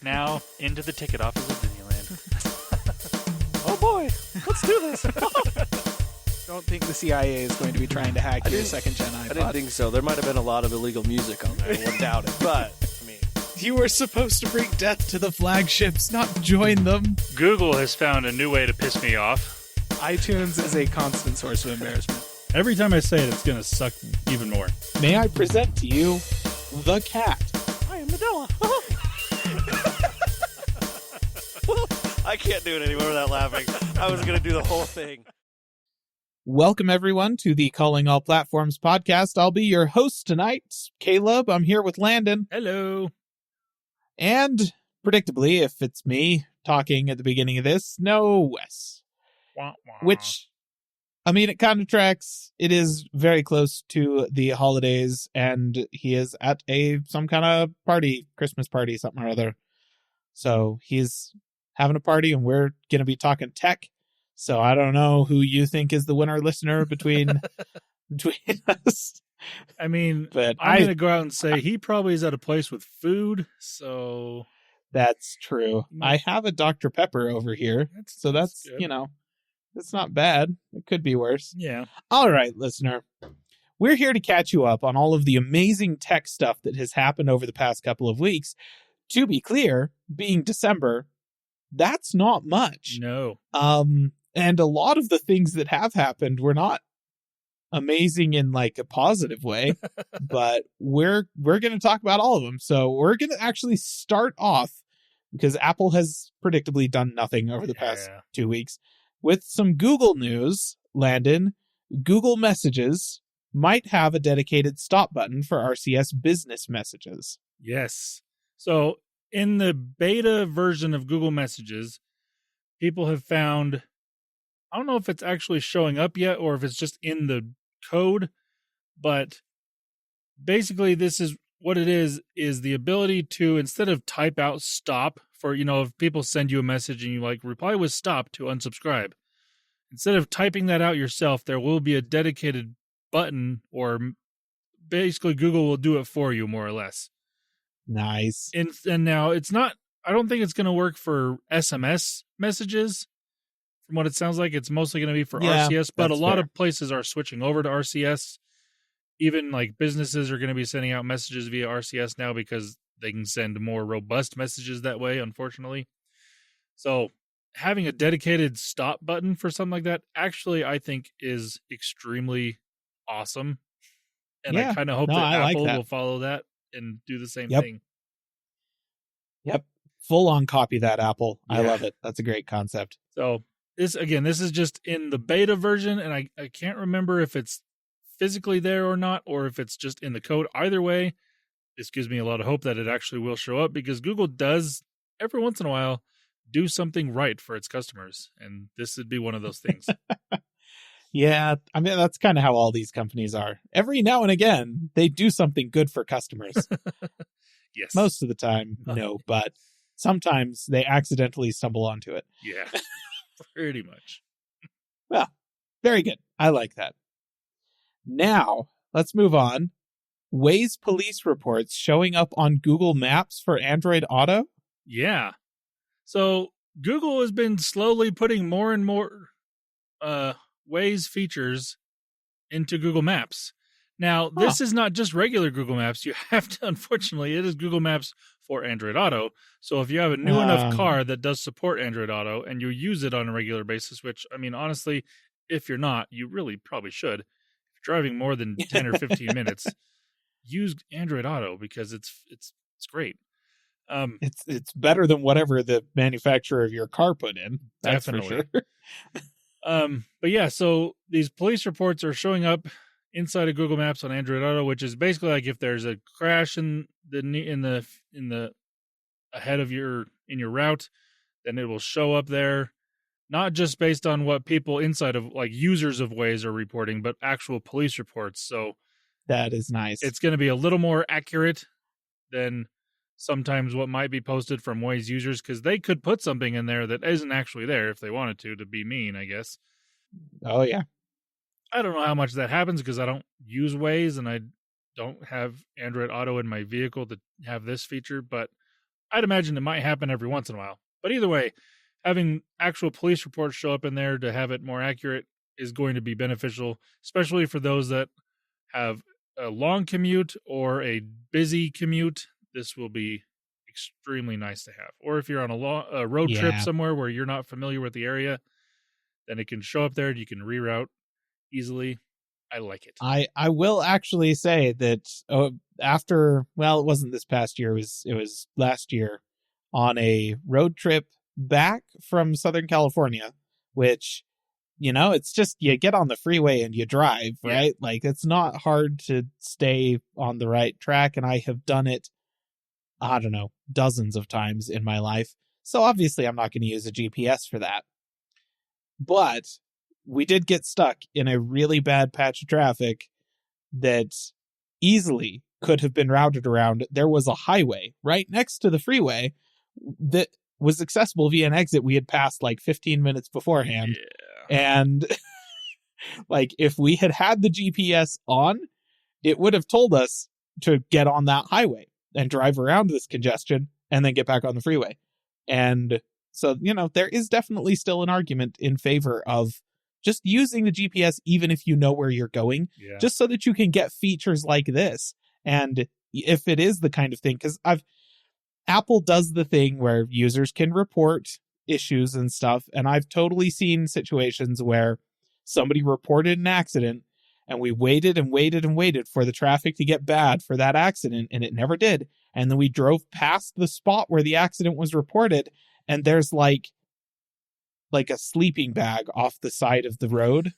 Now, into the ticket office of Disneyland. Oh boy, let's do this. Don't think the CIA is going to be trying to hack your second-gen iPod. I didn't think so. There might have been a lot of illegal music on there. I wouldn't doubt it. But, I mean... You were supposed to bring death to the flagships, not join them. Google has found a new way to piss me off. iTunes is a constant source of embarrassment. Every time I say it, it's going to suck even more. May I present to you the cat? I am Nadella. I can't do it anymore without laughing. I was going to do the whole thing. Welcome, everyone, to the Calling All Platforms podcast. I'll be your host tonight, Caleb. I'm here with Landon. Hello. And, predictably, if it's me talking at the beginning of this, no Wes. Wah, wah. Which, I mean, it kind of tracks. It is very close to the holidays, and he is at some kind of party, Christmas party, something or other. So he's having a party, and we're going to be talking tech. So I don't know who you think is the winner listener between us. I mean, but I'm going to go out and say he probably is at a place with food, so... That's true. I have a Dr. Pepper over here, so that's good. You know, it's not bad. It could be worse. Yeah. All right, listener. We're here to catch you up on all of the amazing tech stuff that has happened over the past couple of weeks. To be clear, being December, that's not much. No. And a lot of the things that have happened were not amazing in like a positive way, but we're going to talk about all of them. So we're going to actually start off, because Apple has predictably done nothing over the past 2 weeks, with some Google news. Landon, Google Messages might have a dedicated stop button for RCS business messages. Yes. So in the beta version of Google Messages, people have found, I don't know if it's actually showing up yet or if it's just in the code, but basically this is what it is the ability to, instead of type out stop for, if people send you a message and you like reply with stop to unsubscribe, instead of typing that out yourself, there will be a dedicated button, or basically Google will do it for you more or less. Nice. And now it's not, I don't think it's going to work for SMS messages. From what it sounds like, it's mostly going to be for RCS, but a lot of places are switching over to RCS. Even like businesses are going to be sending out messages via RCS now because they can send more robust messages that way, unfortunately. So having a dedicated stop button for something like that, actually, I think is extremely awesome. And I kind of hope that Apple will follow that and do the same thing. Yep. Full on copy that, Apple. Yeah. I love it. That's a great concept. So this is just in the beta version, and I can't remember if it's physically there or not, or if it's just in the code. Either way, this gives me a lot of hope that it actually will show up, because Google does, every once in a while, do something right for its customers, and this would be one of those things. Yeah, I mean, that's kind of how all these companies are. Every now and again, they do something good for customers. Yes. Most of the time, no, but sometimes they accidentally stumble onto it. Yeah, pretty much. Well, very good. I like that. Now, let's move on. Waze police reports showing up on Google Maps for Android Auto? Yeah. So Google has been slowly putting more and more Waze features into Google Maps. Now, this is not just regular Google Maps. You have to, unfortunately, it is Google Maps for Android Auto. So if you have a new enough car that does support Android Auto and you use it on a regular basis, which, I mean, honestly, if you're not, you really probably should. If you're driving more than 10 or 15 minutes, use Android Auto, because it's great. It's better than whatever the manufacturer of your car put in. That's definitely. For sure. But yeah, so these police reports are showing up inside of Google Maps on Android Auto, which is basically like if there's a crash in the ahead of your route, then it will show up there, not just based on what people inside of like users of Waze are reporting, but actual police reports. So that is nice. It's going to be a little more accurate than sometimes what might be posted from Waze users, because they could put something in there that isn't actually there if they wanted to be mean, I guess. Oh, yeah. I don't know how much that happens because I don't use Waze and I don't have Android Auto in my vehicle to have this feature, but I'd imagine it might happen every once in a while. But either way, having actual police reports show up in there to have it more accurate is going to be beneficial, especially for those that have a long commute or a busy commute. This will be extremely nice to have. Or if you're on a road trip somewhere where you're not familiar with the area, then it can show up there and you can reroute easily. I like it. I will actually say that after, well, it wasn't this past year, it was last year on a road trip back from Southern California, which, you know, it's just you get on the freeway and you drive, right? Like, it's not hard to stay on the right track, and I have done it, I don't know, dozens of times in my life. So obviously I'm not going to use a GPS for that. But we did get stuck in a really bad patch of traffic that easily could have been routed around. There was a highway right next to the freeway that was accessible via an exit we had passed like 15 minutes beforehand. Yeah. And like, if we had had the GPS on, it would have told us to get on that highway and drive around this congestion and then get back on the freeway. And so, you know, there is definitely still an argument in favor of just using the GPS, even if you know where you're going, just so that you can get features like this. And if it is the kind of thing, because Apple does the thing where users can report issues and stuff. And I've totally seen situations where somebody reported an accident and we waited and waited and waited for the traffic to get bad for that accident, and it never did. And then we drove past the spot where the accident was reported, and there's like a sleeping bag off the side of the road.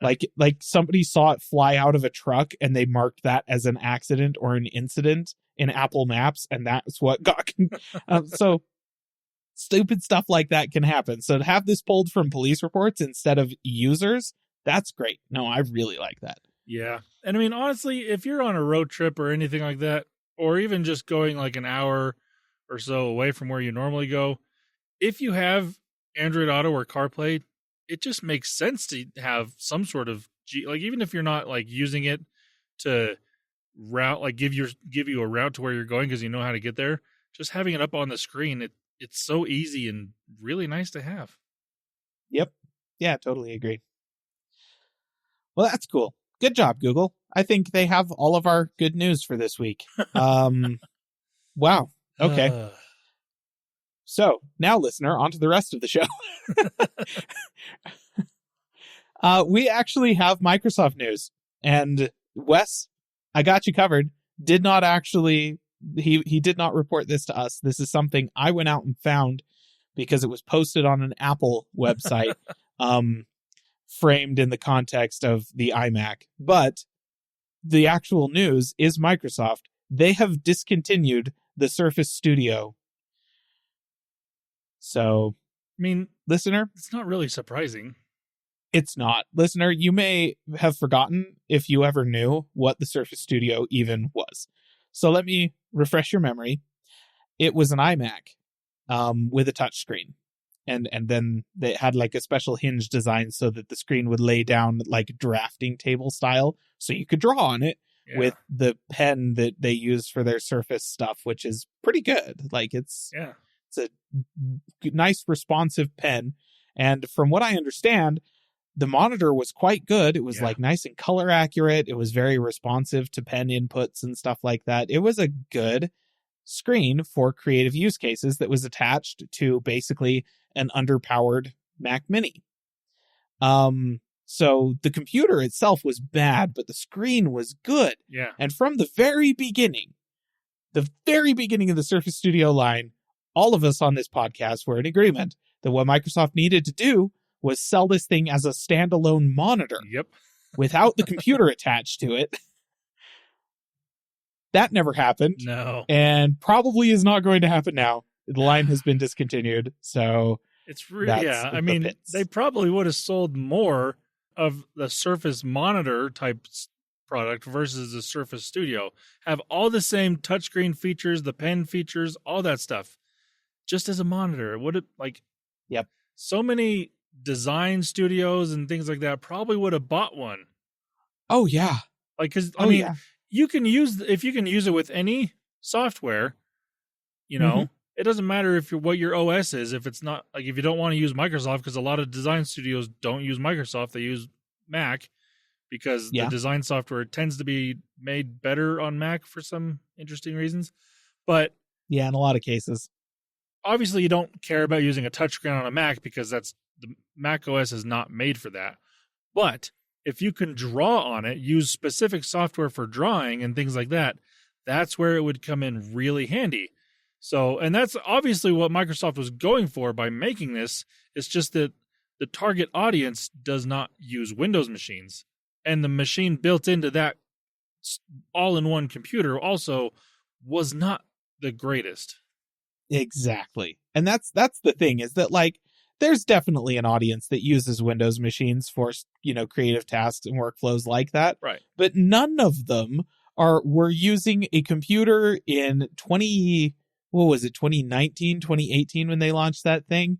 like somebody saw it fly out of a truck and they marked that as an accident or an incident in Apple Maps, and that's what got so stupid stuff like that can happen. So to have this pulled from police reports instead of users, that's great. No, I really like that. Yeah. And I mean, honestly, if you're on a road trip or anything like that, or even just going like an hour or so away from where you normally go, if you have Android Auto or CarPlay, it just makes sense to have some sort of like, even if you're not like using it to route, like give you a route to where you're going because you know how to get there, just having it up on the screen, it's so easy and really nice to have. Yep. Yeah, totally agree. Well, that's cool. Good job, Google. I think they have all of our good news for this week. Wow. Okay. So now, listener, on to the rest of the show. We actually have Microsoft news, and Wes, I got you covered. Did not actually, he did not report this to us. This is something I went out and found because it was posted on an Apple website, framed in the context of the iMac. But the actual news is Microsoft. They have discontinued the Surface Studio. So, I mean, listener, it's not really surprising. It's not. Listener, you may have forgotten if you ever knew what the Surface Studio even was. So let me refresh your memory. It was an iMac with a touchscreen. And then they had like a special hinge design so that the screen would lay down like drafting table style. So you could draw on it with the pen that they use for their Surface stuff, which is pretty good. Like it's a nice responsive pen. And from what I understand, the monitor was quite good. It was like nice and color accurate. It was very responsive to pen inputs and stuff like that. It was a good screen for creative use cases that was attached to basically an underpowered Mac Mini. So the computer itself was bad, but the screen was good. Yeah. And from the very beginning of the Surface Studio line, all of us on this podcast were in agreement that what Microsoft needed to do was sell this thing as a standalone monitor. Yep. Without the computer attached to it. That never happened. No. And probably is not going to happen now. The line has been discontinued. So it's really, I mean, they probably would have sold more of the Surface monitor type product versus the Surface Studio. Have all the same touchscreen features, the pen features, all that stuff. Just as a monitor. Would it like, so many design studios and things like that probably would have bought one. Oh, yeah. Like, because, I mean, if you can use it with any software, you know, it doesn't matter what your OS is. If it's not like, if you don't want to use Microsoft, because a lot of design studios don't use Microsoft, they use Mac, because the design software tends to be made better on Mac for some interesting reasons. But yeah, in a lot of cases, obviously you don't care about using a touchscreen on a Mac, because the Mac OS is not made for that. But if you can draw on it, use specific software for drawing and things like that, that's where it would come in really handy. So, and that's obviously what Microsoft was going for by making this. It's just that the target audience does not use Windows machines. And the machine built into that all-in-one computer also was not the greatest. Exactly. And that's the thing, is that like there's definitely an audience that uses Windows machines for, creative tasks and workflows like that. Right. But none of them were using a computer in 2019, 2018 when they launched that thing.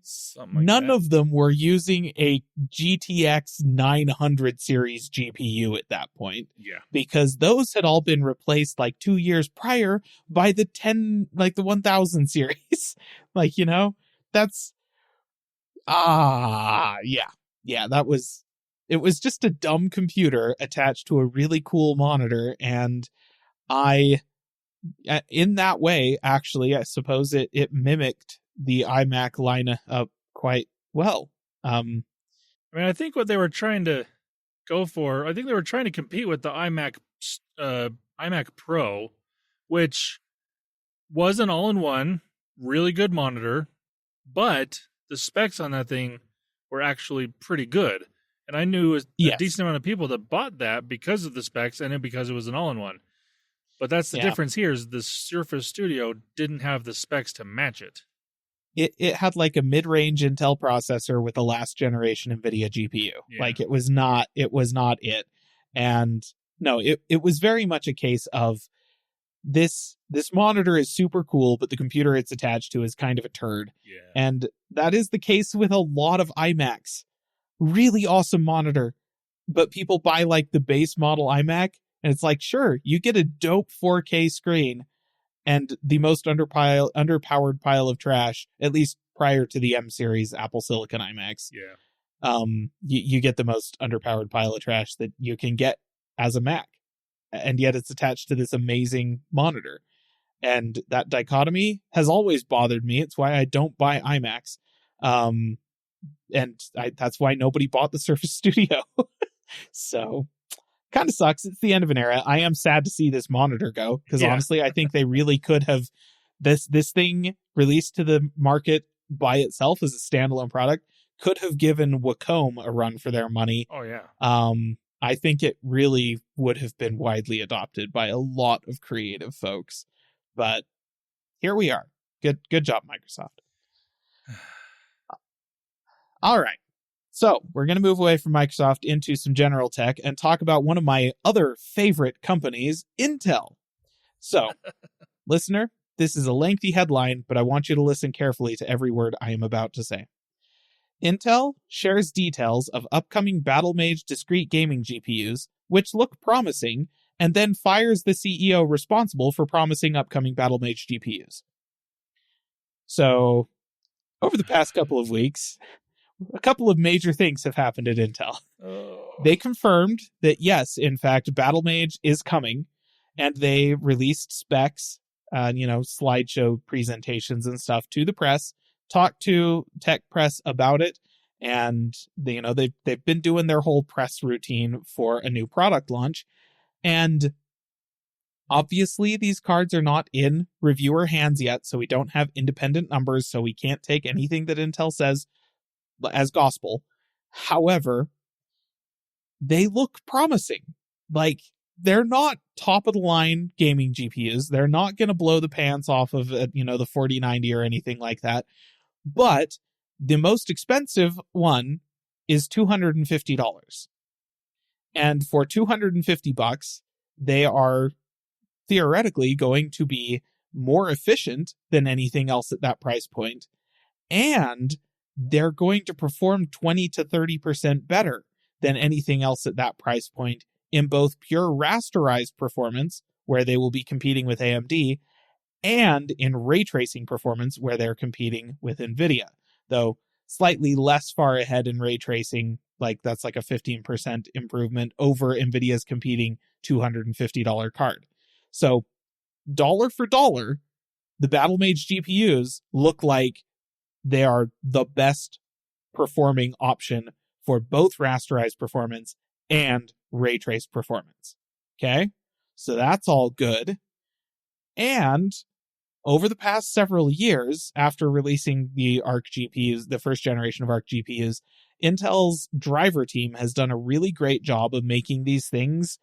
None of them were using a GTX 900 series GPU at that point. Yeah. Because those had all been replaced like 2 years prior by the 1000 series. That's it was just a dumb computer attached to a really cool monitor. And in that way, actually, I suppose it mimicked the iMac lineup quite well. I think what they were trying to go for, I think they were trying to compete with the iMac Pro, which was an all-in-one, really good monitor, but the specs on that thing were actually pretty good. And I knew a decent amount of people that bought that because of the specs and because it was an all-in-one. But that's the difference here, is the Surface Studio didn't have the specs to match it. It had like a mid-range Intel processor with a last generation NVIDIA GPU. Yeah. Like it was not it. And no, it was very much a case of this monitor is super cool, but the computer it's attached to is kind of a turd. Yeah. And that is the case with a lot of iMacs. Really awesome monitor, but people buy like the base model iMac, and it's like, sure, you get a dope 4K screen and the most underpowered pile of trash, at least prior to the M series Apple Silicon iMacs. Yeah. You get the most underpowered pile of trash that you can get as a Mac, and yet it's attached to this amazing monitor. And that dichotomy has always bothered me. It's why I don't buy iMacs. That's why nobody bought the Surface Studio. So kind of sucks. It's the end of an era. I am sad to see this monitor go, because honestly, I think they really could have this thing released to the market by itself as a standalone product could have given Wacom a run for their money. Oh yeah. I think it really would have been widely adopted by a lot of creative folks. But here we are. Good job, Microsoft. All right. So we're going to move away from Microsoft into some general tech and talk about one of my other favorite companies, Intel. So, listener, this is a lengthy headline, but I want you to listen carefully to every word I am about to say. Intel shares details of upcoming Battlemage discrete gaming GPUs, which look promising, and then fires the CEO responsible for promising upcoming Battlemage GPUs. So, over the past couple of weeks, a couple of major things have happened at Intel. Oh. They confirmed that, yes, in fact, Battlemage is coming, and they released specs, slideshow presentations and stuff to the press, talked to tech press about it, and they've been doing their whole press routine for a new product launch. And obviously, these cards are not in reviewer hands yet, so we don't have independent numbers, so we can't take anything that Intel says as gospel. However, they look promising. Like, they're not top of the line gaming GPUs. They're not going to blow the pants off of the 4090 or anything like that. But the most expensive one is $250. And for $250, they are theoretically going to be more efficient than anything else at that price point. And they're going to perform 20 to 30% better than anything else at that price point in both pure rasterized performance, where they will be competing with AMD, and in ray tracing performance where they're competing with NVIDIA. Though slightly less far ahead in ray tracing, like that's like a 15% improvement over NVIDIA's competing $250 card. So dollar for dollar, the Battlemage GPUs look like they are the best performing option for both rasterized performance and ray trace performance. Okay? So that's all good. And over the past several years, after releasing the Arc GPUs, the first generation of Arc GPUs, Intel's driver team has done a really great job of making these things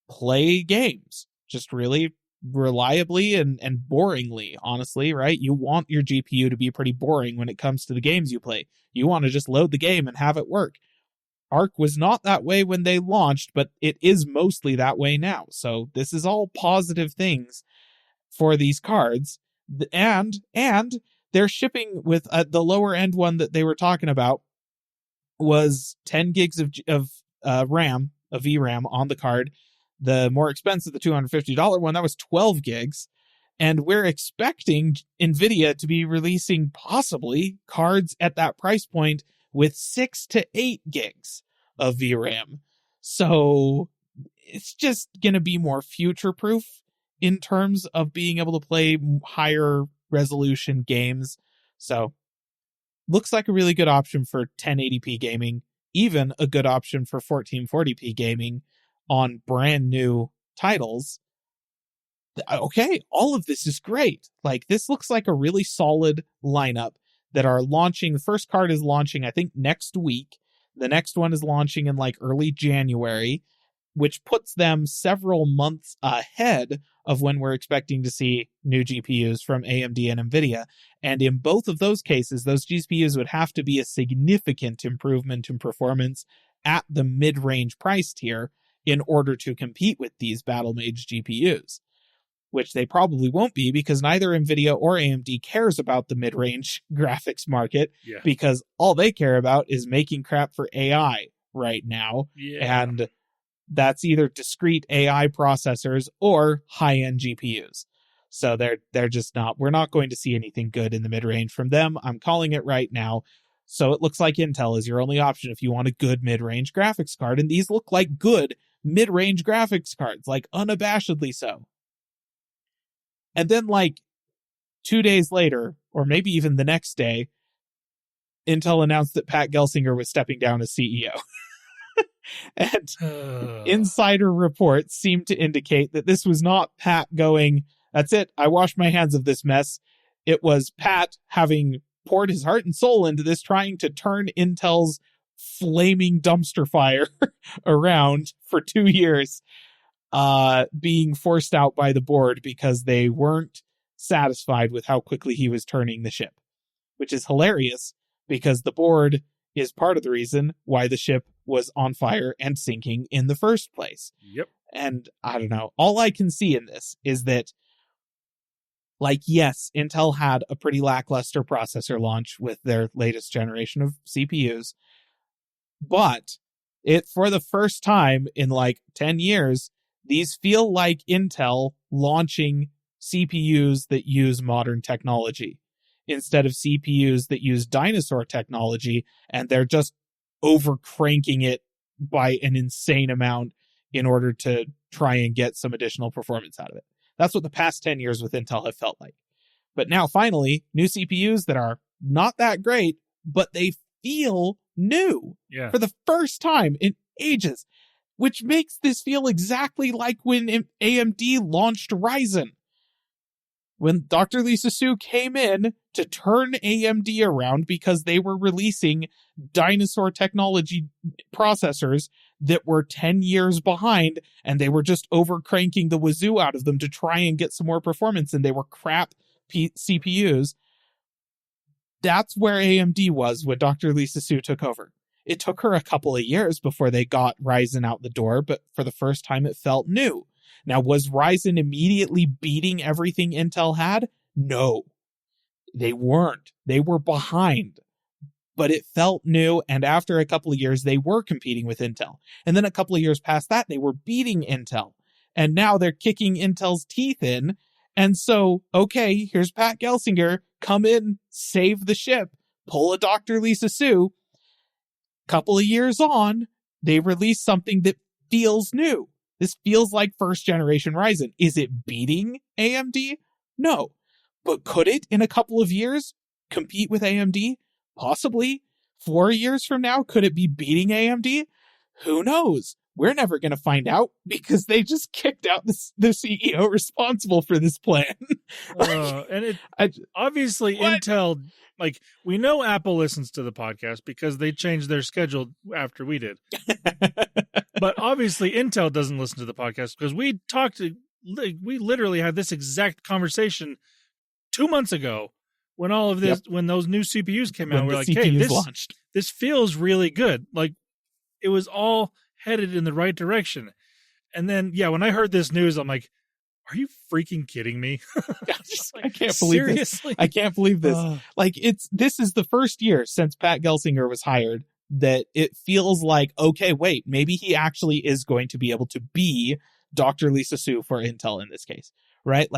play games. Just really reliably and boringly, honestly, right? You want your GPU to be pretty boring when it comes to the games you play. You want to just load the game and have it work. Arc was not that way when they launched, but it is mostly that way now. So this is all positive things for these cards. And they're shipping with the lower end one that they were talking about was 10 gigs of RAM, of VRAM on the card. The more expensive, the $250 one, that was 12 gigs. And we're expecting NVIDIA to be releasing possibly cards at that price point with 6 to 8 gigs of VRAM. So it's just going to be more future-proof in terms of being able to play higher resolution games. So looks like a really good option for 1080p gaming, even a good option for 1440p gaming on brand new titles. Okay, all of this is great. Like, this looks like a really solid lineup that are launching. The first card is launching, I think, next week. The next one is launching in like early January, which puts them several months ahead of when we're expecting to see new GPUs from AMD and NVIDIA. And in both of those cases, those GPUs would have to be a significant improvement in performance at the mid-range price tier in order to compete with these Battlemage GPUs, which they probably won't be because neither NVIDIA or AMD cares about the mid-range graphics market, because all they care about is making crap for AI right now. And that's either discrete AI processors or high-end GPUs. So they're just not, we're not going to see anything good in the mid-range from them. I'm calling it right now. So it looks like Intel is your only option if you want a good mid-range graphics card. And these look like good mid-range graphics cards, like unabashedly so. And then like 2 days later, or maybe even the next day, Intel announced that Pat Gelsinger was stepping down as CEO. And insider reports seem to indicate that this was not Pat going, that's it, I wash my hands of this mess. It was Pat having poured his heart and soul into this, trying to turn Intel's flaming dumpster fire around for 2 years, being forced out by the board because they weren't satisfied with how quickly he was turning the ship, which is hilarious because the board is part of the reason why the ship was on fire and sinking in the first place. Yep. And I don't know, all I can see in this is that, like, yes, Intel had a pretty lackluster processor launch with their latest generation of CPUs, but it, for the first time in like 10 years, these feel like Intel launching CPUs that use modern technology instead of CPUs that use dinosaur technology, and they're just over cranking it by an insane amount in order to try and get some additional performance out of it. That's what the past 10 years with Intel have felt like. But now finally, new CPUs that are not that great, but they feel new for the first time in ages, which makes this feel exactly like when AMD launched Ryzen. When Dr. Lisa Su came in to turn AMD around because they were releasing dinosaur technology processors that were 10 years behind, and they were just over cranking the wazoo out of them to try and get some more performance, and they were crap CPUs. That's where AMD was when Dr. Lisa Su took over. It took her a couple of years before they got Ryzen out the door, but for the first time it felt new. Now, was Ryzen immediately beating everything Intel had? No, they weren't. They were behind, but it felt new. And after a couple of years, they were competing with Intel. And then a couple of years past that, they were beating Intel. And now they're kicking Intel's teeth in. And so, okay, here's Pat Gelsinger, come in, save the ship, pull a Dr. Lisa Su. Couple of years on, they release something that feels new. This feels like first generation Ryzen. Is it beating AMD? No. But could it, in a couple of years, compete with AMD? Possibly. 4 years from now, could it be beating AMD? Who knows? We're never going to find out because they just kicked out the CEO responsible for this plan. Obviously, what? Intel, like, we know Apple listens to the podcast because they changed their schedule after we did. But obviously, Intel doesn't listen to the podcast because we literally had this exact conversation 2 months ago when all of this, when those new CPUs came out. We're like, hey, this feels really good. Like, it was all headed in the right direction. And then, when I heard this news, I'm like, are you freaking kidding me? I can't believe this. I can't believe this. This is the first year since Pat Gelsinger was hired that it feels like, okay, wait, maybe he actually is going to be able to be Dr. Lisa Su for Intel in this case, right?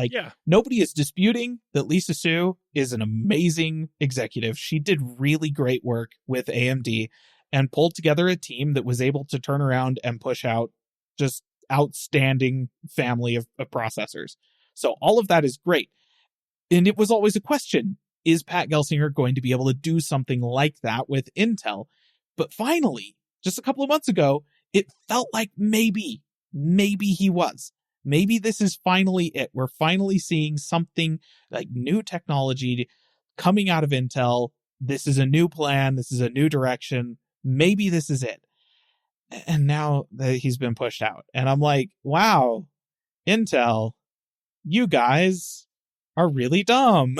Nobody is disputing that Lisa Su is an amazing executive. She did really great work with AMD and pulled together a team that was able to turn around and push out just outstanding family of processors. So all of that is great. And it was always a question, is Pat Gelsinger going to be able to do something like that with Intel? But finally, just a couple of months ago, it felt like maybe he was. Maybe this is finally it. We're finally seeing something like new technology coming out of Intel. This is a new plan. This is a new direction. Maybe this is it. And now that he's been pushed out. And I'm like, wow, Intel, you guys are really dumb.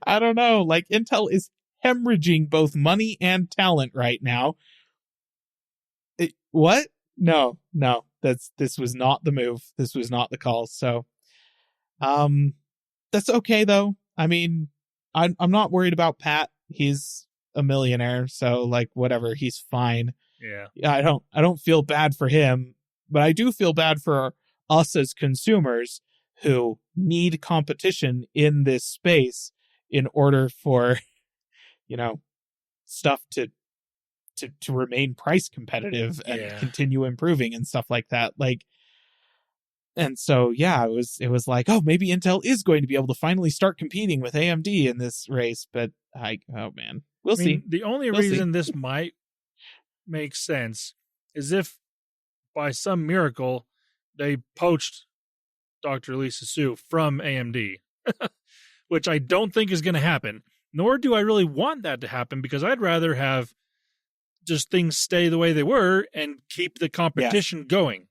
I don't know. Like, Intel is hemorrhaging both money and talent right now. What? No. This was not the move. This was not the call. So, that's okay though. I mean, I'm not worried about Pat. He's a millionaire, so like whatever, he's fine. I don't feel bad for him, but I do feel bad for us as consumers who need competition in this space in order for stuff to remain price competitive and continue improving and stuff like that. And so, it was like, oh, maybe Intel is going to be able to finally start competing with AMD in this race. But oh man, we'll see. The only reason this might make sense is if by some miracle they poached Dr. Lisa Su from AMD, which I don't think is going to happen. Nor do I really want that to happen because I'd rather have just things stay the way they were and keep the competition going.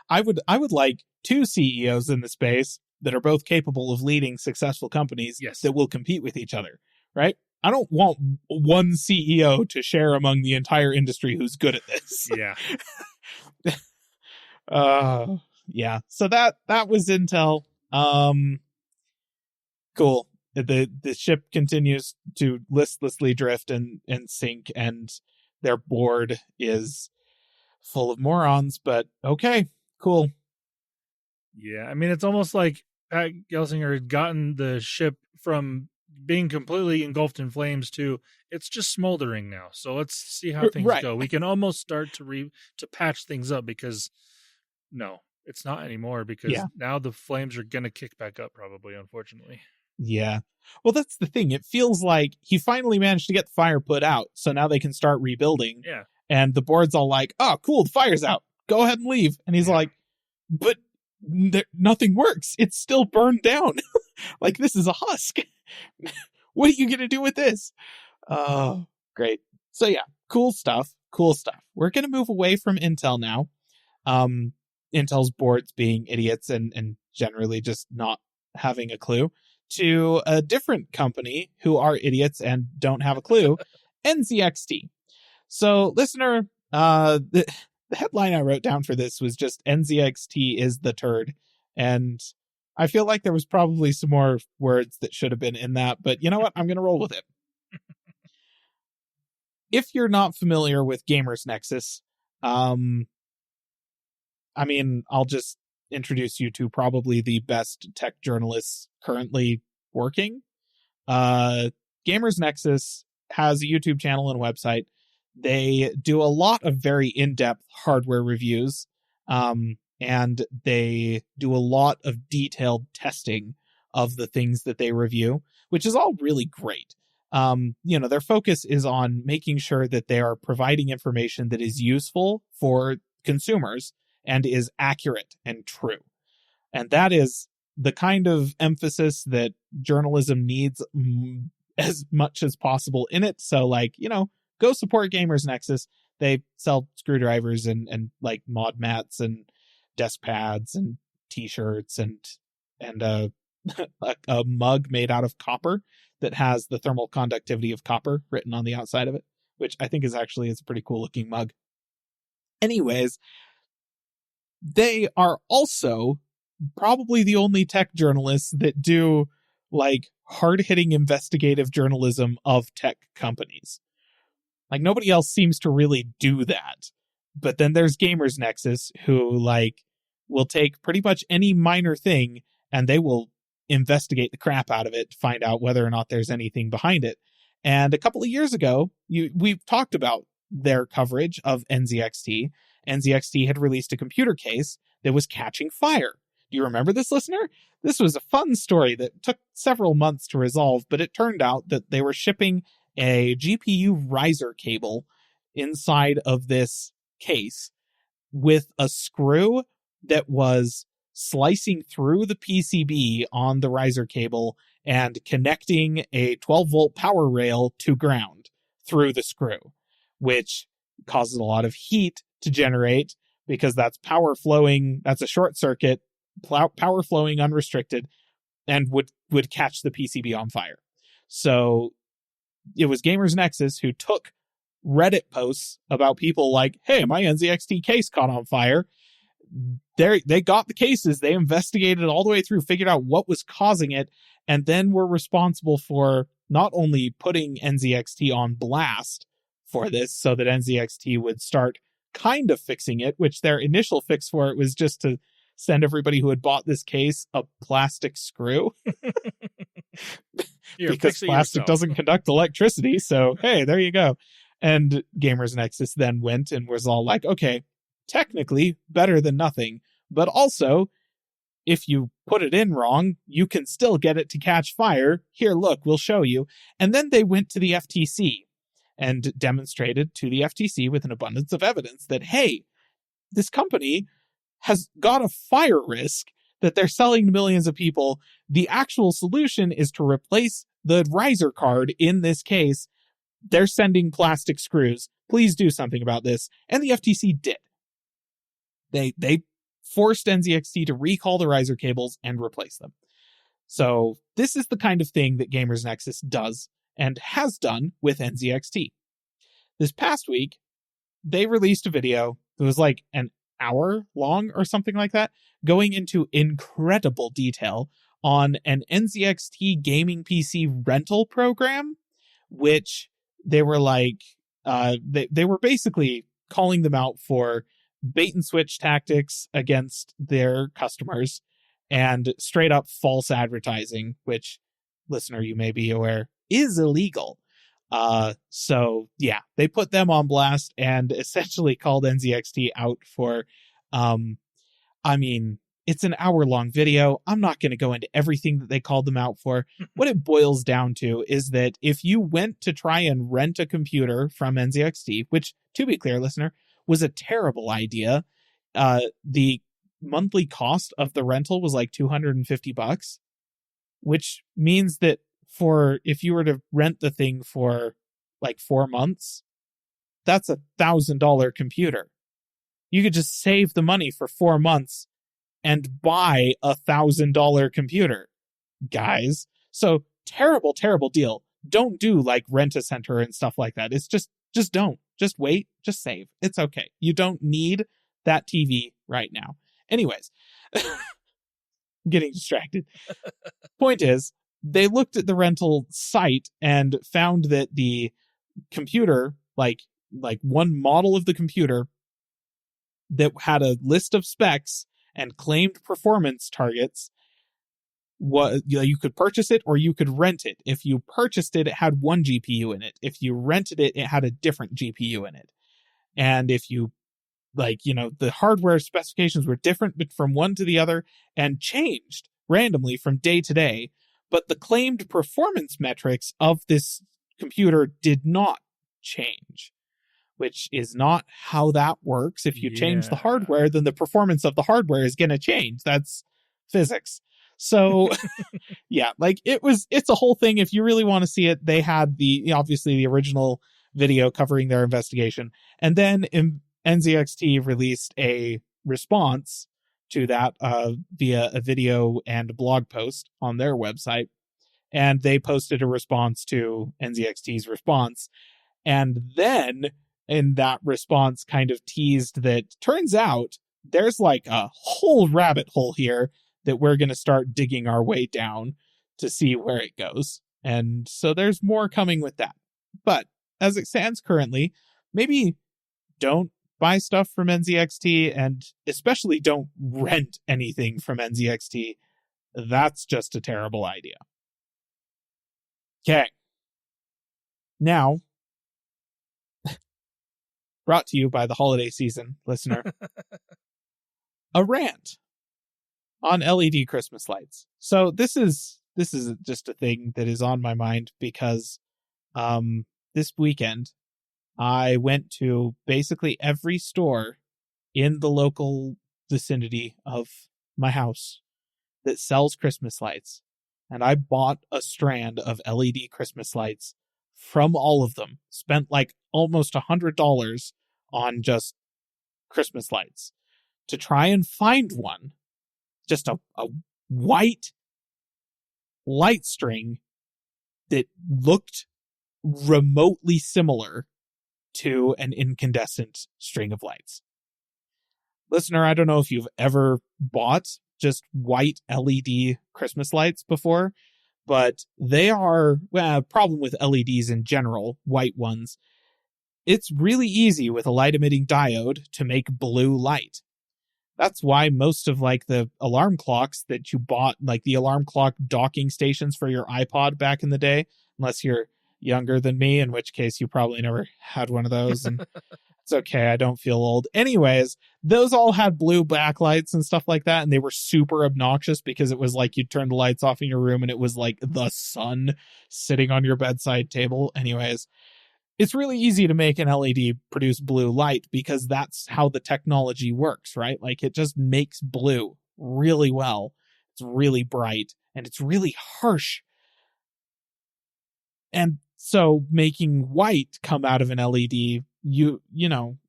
I would like two CEOs in the space that are both capable of leading successful companies that will compete with each other, right? I don't want one CEO to share among the entire industry who's good at this. So that was Intel. Cool. The ship continues to listlessly drift and sink, and their board is full of morons, but okay. Cool. Yeah, I mean, it's almost like Pat Gelsinger had gotten the ship from being completely engulfed in flames to it's just smoldering now. So let's see how things go. We can almost start to patch things up because no, it's not anymore because now the flames are going to kick back up probably, unfortunately. Yeah. Well, that's the thing. It feels like he finally managed to get the fire put out. So now they can start rebuilding. Yeah. And the board's all like, oh, cool. The fire's out. Go ahead and leave. And he's like, but nothing works. It's still burned down. Like, this is a husk. What are you going to do with this? Oh, great. So yeah, cool stuff. We're going to move away from Intel now. Intel's boards being idiots and generally just not having a clue, to a different company who are idiots and don't have a clue, NZXT. So, listener, the headline I wrote down for this was just NZXT is the turd. And I feel like there was probably some more words that should have been in that, but you know what? I'm going to roll with it. If you're not familiar with Gamers Nexus, I mean, I'll just introduce you to probably the best tech journalists currently working. Gamers Nexus has a YouTube channel and website. They do a lot of very in-depth hardware reviews, and they do a lot of detailed testing of the things that they review, which is all really great. Their focus is on making sure that they are providing information that is useful for consumers and is accurate and true. And that is the kind of emphasis that journalism needs as much as possible in it. So, go support Gamers Nexus. They sell screwdrivers and like mod mats and desk pads and t-shirts and a mug made out of copper that has the thermal conductivity of copper written on the outside of it, which I think is a pretty cool looking mug. Anyways, they are also probably the only tech journalists that do hard-hitting investigative journalism of tech companies. Nobody else seems to really do that. But then there's Gamers Nexus, who will take pretty much any minor thing and they will investigate the crap out of it to find out whether or not there's anything behind it. And a couple of years ago, we've talked about their coverage of NZXT. NZXT had released a computer case that was catching fire. Do you remember this, listener? This was a fun story that took several months to resolve, but it turned out that they were shipping a GPU riser cable inside of this case with a screw that was slicing through the PCB on the riser cable and connecting a 12-volt power rail to ground through the screw, which causes a lot of heat to generate because that's power flowing. That's a short circuit, power flowing unrestricted, and would catch the PCB on fire. So it was Gamers Nexus who took Reddit posts about people like, hey, my NZXT case caught on fire. They got the cases, they investigated all the way through, figured out what was causing it, and then were responsible for not only putting NZXT on blast for this so that NZXT would start kind of fixing it, which their initial fix for it was just to send everybody who had bought this case a plastic screw. Because plastic doesn't conduct electricity, so hey, there you go. And Gamers Nexus then went and was all like, okay, technically better than nothing, but also if you put it in wrong, you can still get it to catch fire. Here, look, we'll show you. And then they went to the FTC and demonstrated to the FTC with an abundance of evidence that, hey, this company has got a fire risk that they're selling to millions of people. The actual solution is to replace the riser card in this case. They're sending plastic screws. Please do something about this. And the FTC did. They forced NZXT to recall the riser cables and replace them. So this is the kind of thing that Gamers Nexus does and has done with NZXT. This past week, they released a video that was like an hour long or something like that, going into incredible detail on an NZXT gaming PC rental program, which they were like, they were basically calling them out for bait and switch tactics against their customers and straight up false advertising, which, listener, you may be aware, is illegal. So yeah, they put them on blast and essentially called NZXT out for, it's an hour-long video. I'm not going to go into everything that they called them out for. What it boils down to is that if you went to try and rent a computer from NZXT, which, to be clear, listener, was a terrible idea, the monthly cost of the rental was like $250, which means that if you were to rent the thing for like 4 months, that's $1,000 computer. You could just save the money for 4 months and buy $1,000 computer, guys. So terrible, terrible deal. Don't do like Rent-A-Center and stuff like that. It's just don't. Just wait. Just save. It's okay. You don't need that TV right now. Anyways, I'm getting distracted. Point is, they looked at the rental site and found that the computer, like one model of the computer that had a list of specs and claimed performance targets. You could purchase it or you could rent it. If you purchased it, it had one GPU in it. If you rented it, it had a different GPU in it. And if you, the hardware specifications were different from one to the other and changed randomly from day to day. But the claimed performance metrics of this computer did not change, which is not how that works. If you change the hardware, then the performance of the hardware is going to change. That's physics. So yeah, it's a whole thing. If you really want to see it, they had obviously the original video covering their investigation. And then NZXT released a response to that via a video and blog post on their website. And they posted a response to NZXT's response. And then in that response kind of teased that turns out there's a whole rabbit hole here that we're going to start digging our way down to see where it goes. And so there's more coming with that. But as it stands currently, maybe don't buy stuff from NZXT, and especially don't rent anything from NZXT. That's just a terrible idea. Okay. Now, brought to you by the holiday season, listener, a rant on LED Christmas lights. So this is just a thing that is on my mind because this weekend I went to basically every store in the local vicinity of my house that sells Christmas lights, and I bought a strand of LED Christmas lights from all of them. Spent almost $100 on just Christmas lights to try and find one. Just a white light string that looked remotely similar to an incandescent string of lights. Listener, I don't know if you've ever bought just white LED Christmas lights before, but they are a problem with LEDs in general, white ones. It's really easy with a light emitting diode to make blue light. That's why most of the alarm clocks that you bought, the alarm clock docking stations for your iPod back in the day, unless you're younger than me, in which case you probably never had one of those, and it's okay, I don't feel old. Anyways, those all had blue backlights and stuff like that, and they were super obnoxious because it was you'd turn the lights off in your room and it was the sun sitting on your bedside table. Anyways, it's really easy to make an LED produce blue light because that's how the technology works, right? It just makes blue really well. It's really bright and it's really harsh. And so making white come out of an LED, you know,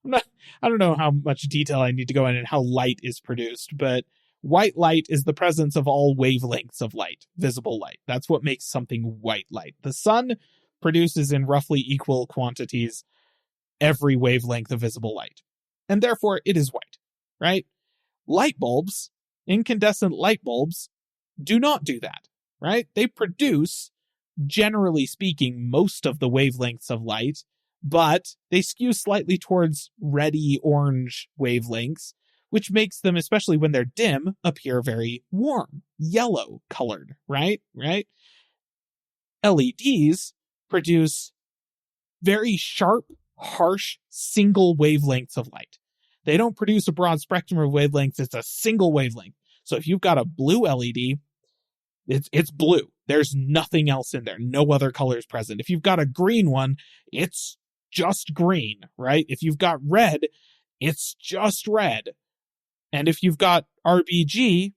I don't know how much detail I need to go in and how light is produced, but white light is the presence of all wavelengths of light, visible light. That's what makes something white light. The sun produces in roughly equal quantities every wavelength of visible light, and therefore it is white, right? Light bulbs, incandescent light bulbs, do not do that, right? They produce, generally speaking, most of the wavelengths of light, but they skew slightly towards reddy orange wavelengths, which makes them, especially when they're dim, appear very warm, yellow colored, right? LEDs produce very sharp, harsh, single wavelengths of light. They don't produce a broad spectrum of wavelengths. It's a single wavelength. So if you've got a blue LED, it's blue. There's nothing else in there. No other colors present. If you've got a green one, it's just green, right? If you've got red, it's just red. And if you've got RBG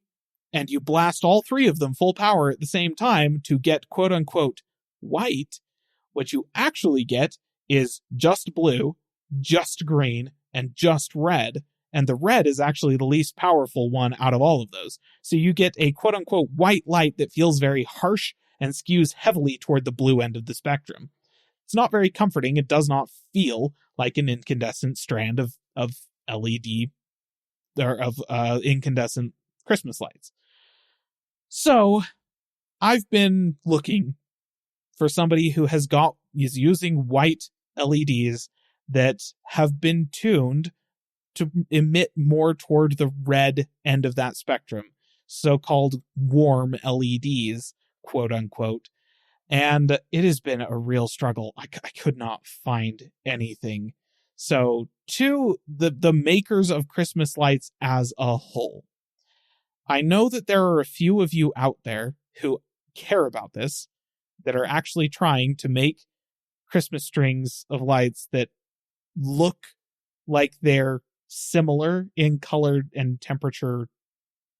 and you blast all three of them full power at the same time to get quote unquote white, what you actually get is just blue, just green, and just red. And the red is actually the least powerful one out of all of those. So you get a quote unquote white light that feels very harsh and skews heavily toward the blue end of the spectrum. It's not very comforting. It does not feel like an incandescent strand of LED or of incandescent Christmas lights. So I've been looking for somebody who is using white LEDs that have been tuned to emit more toward the red end of that spectrum, so-called warm LEDs, quote unquote. And it has been a real struggle. I could not find anything. So to the makers of Christmas lights as a whole, I know that there are a few of you out there who care about this, that are actually trying to make Christmas strings of lights that look like they're similar in color and temperature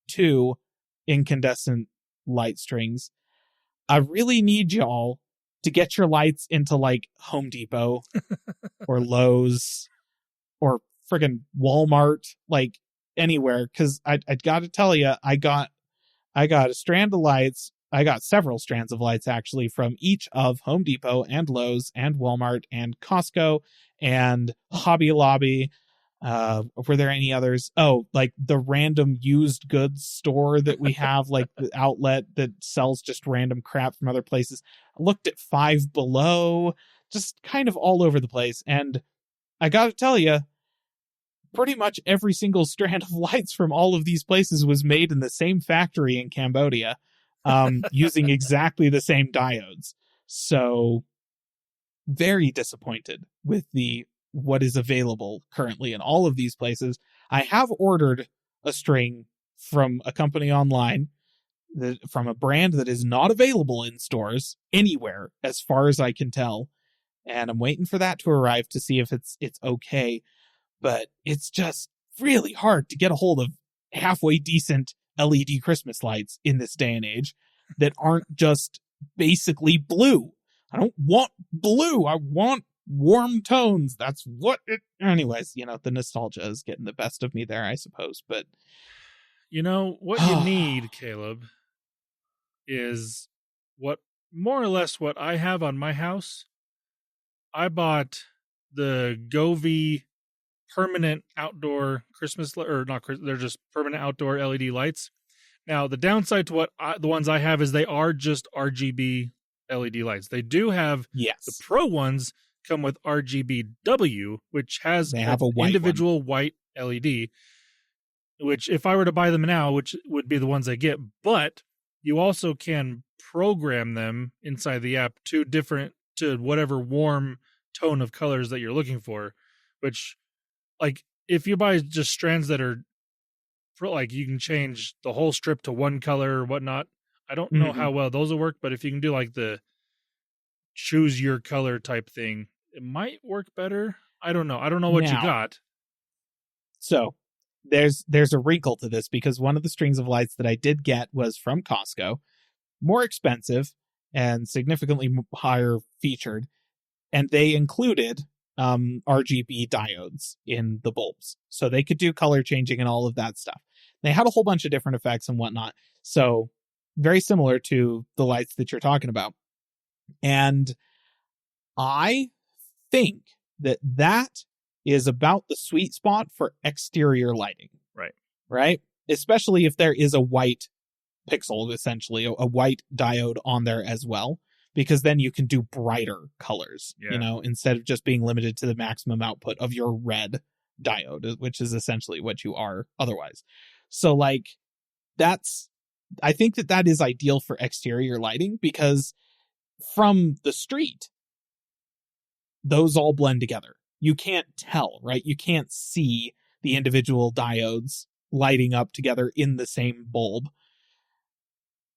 to incandescent light strings. I really need y'all to get your lights into like Home Depot or Lowe's or friggin' Walmart, like anywhere. Cause I got to tell you, I got a strand of lights. I got several strands of lights actually from each of Home Depot and Lowe's and Walmart and Costco and Hobby Lobby. Were there any others? Oh, like the random used goods store that we have, like the outlet that sells just random crap from other places. I looked at Five Below, just kind of all over the place. And I got to tell you, pretty much every single strand of lights from all of these places was made in the same factory in Cambodia, using exactly the same diodes. So very disappointed with what is available currently in all of these places. I have ordered a string from a company online, from a brand that is not available in stores anywhere, as far as I can tell. And I'm waiting for that to arrive to see if it's okay. But it's just really hard to get a hold of halfway decent LED Christmas lights in this day and age that aren't just basically blue. I don't want blue. I want warm tones. That's what it... Anyways, the nostalgia is getting the best of me there, I suppose. But what you need, Caleb, is more or less what I have on my house. I bought the Govee permanent outdoor Christmas, or not, they're just permanent outdoor LED lights. Now, the downside to the ones I have is they are just RGB LED lights. They do have the Pro ones come with RGBW, which has a white individual white LED, which if I were to buy them now, which would be the ones I get, but you also can program them inside the app to whatever warm tone of colors that you're looking for, which, like, if you buy just strands that are like, you can change the whole strip to one color or whatnot. I don't know how well those will work, but if you can do like the choose your color type thing, it might work better. I don't know. I don't know what you got. So there's a wrinkle to this, because one of the strings of lights that I did get was from Costco, more expensive and significantly higher featured, and they included RGB diodes in the bulbs, so they could do color changing and all of that stuff. They had a whole bunch of different effects and whatnot, so very similar to the lights that you're talking about. And I think that is about the sweet spot for exterior lighting. Right? Especially if there is a white pixel, essentially, a white diode on there as well, because then you can do brighter colors, instead of just being limited to the maximum output of your red diode, which is essentially what you are otherwise. So, like, I think that is ideal for exterior lighting, because from the street, those all blend together. You can't tell, right? You can't see the individual diodes lighting up together in the same bulb.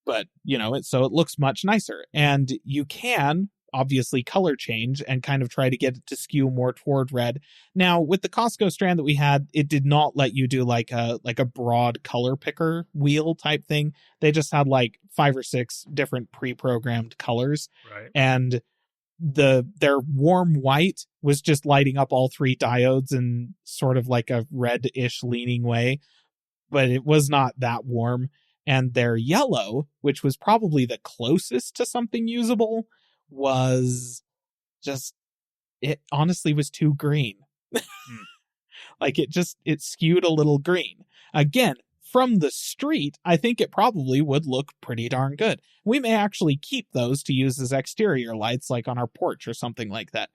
But, so it looks much nicer. And you can obviously color change and kind of try to get it to skew more toward red. Now, with the Costco strand that we had, it did not let you do like a broad color picker wheel type thing. They just had like 5 or 6 different pre-programmed colors. Right. And their warm white was just lighting up all 3 diodes in sort of like a red-ish leaning way, but it was not that warm. And their yellow, which was probably the closest to something usable, was just, it honestly was too green. Like, it skewed a little green. Again, from the street, I think it probably would look pretty darn good. We may actually keep those to use as exterior lights, like on our porch or something like that.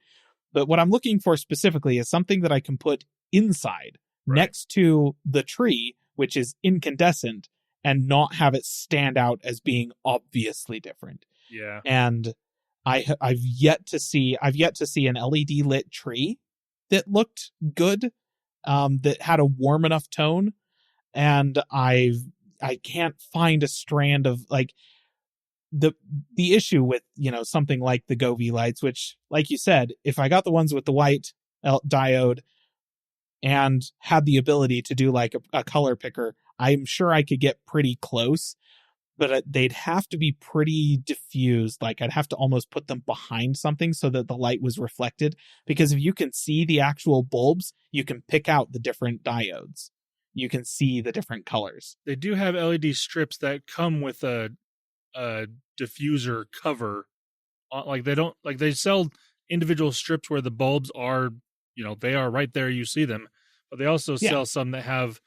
But what I'm looking for specifically is something that I can put inside, next to the tree, which is incandescent, and not have it stand out as being obviously different. Yeah. And I've yet to see an LED lit tree that looked good, that had a warm enough tone. And I can't find a strand of like the issue with, something like the Govee lights, which, like you said, if I got the ones with the white diode and had the ability to do like a color picker, I'm sure I could get pretty close, but they'd have to be pretty diffused. Like I'd have to almost put them behind something so that the light was reflected, because if you can see the actual bulbs, you can pick out the different diodes. You can see the different colors. They do have LED strips that come with a diffuser cover. Like they sell individual strips where the bulbs are, they are right there. You see them, but they also sell some that have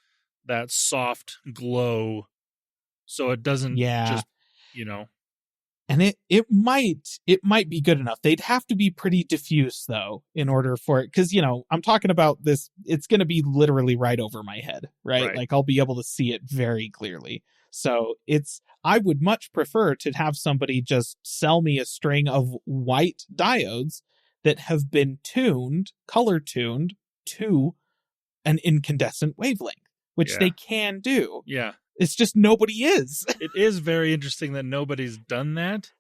that soft glow. So it doesn't just, And it might be good enough. They'd have to be pretty diffuse though, in order for it. Cause I'm talking about this. It's going to be literally right over my head, right? Like I'll be able to see it very clearly. So I would much prefer to have somebody just sell me a string of white diodes that have been color tuned to an incandescent wavelength, which they can do. Yeah. It's just nobody is. It is very interesting that nobody's done that.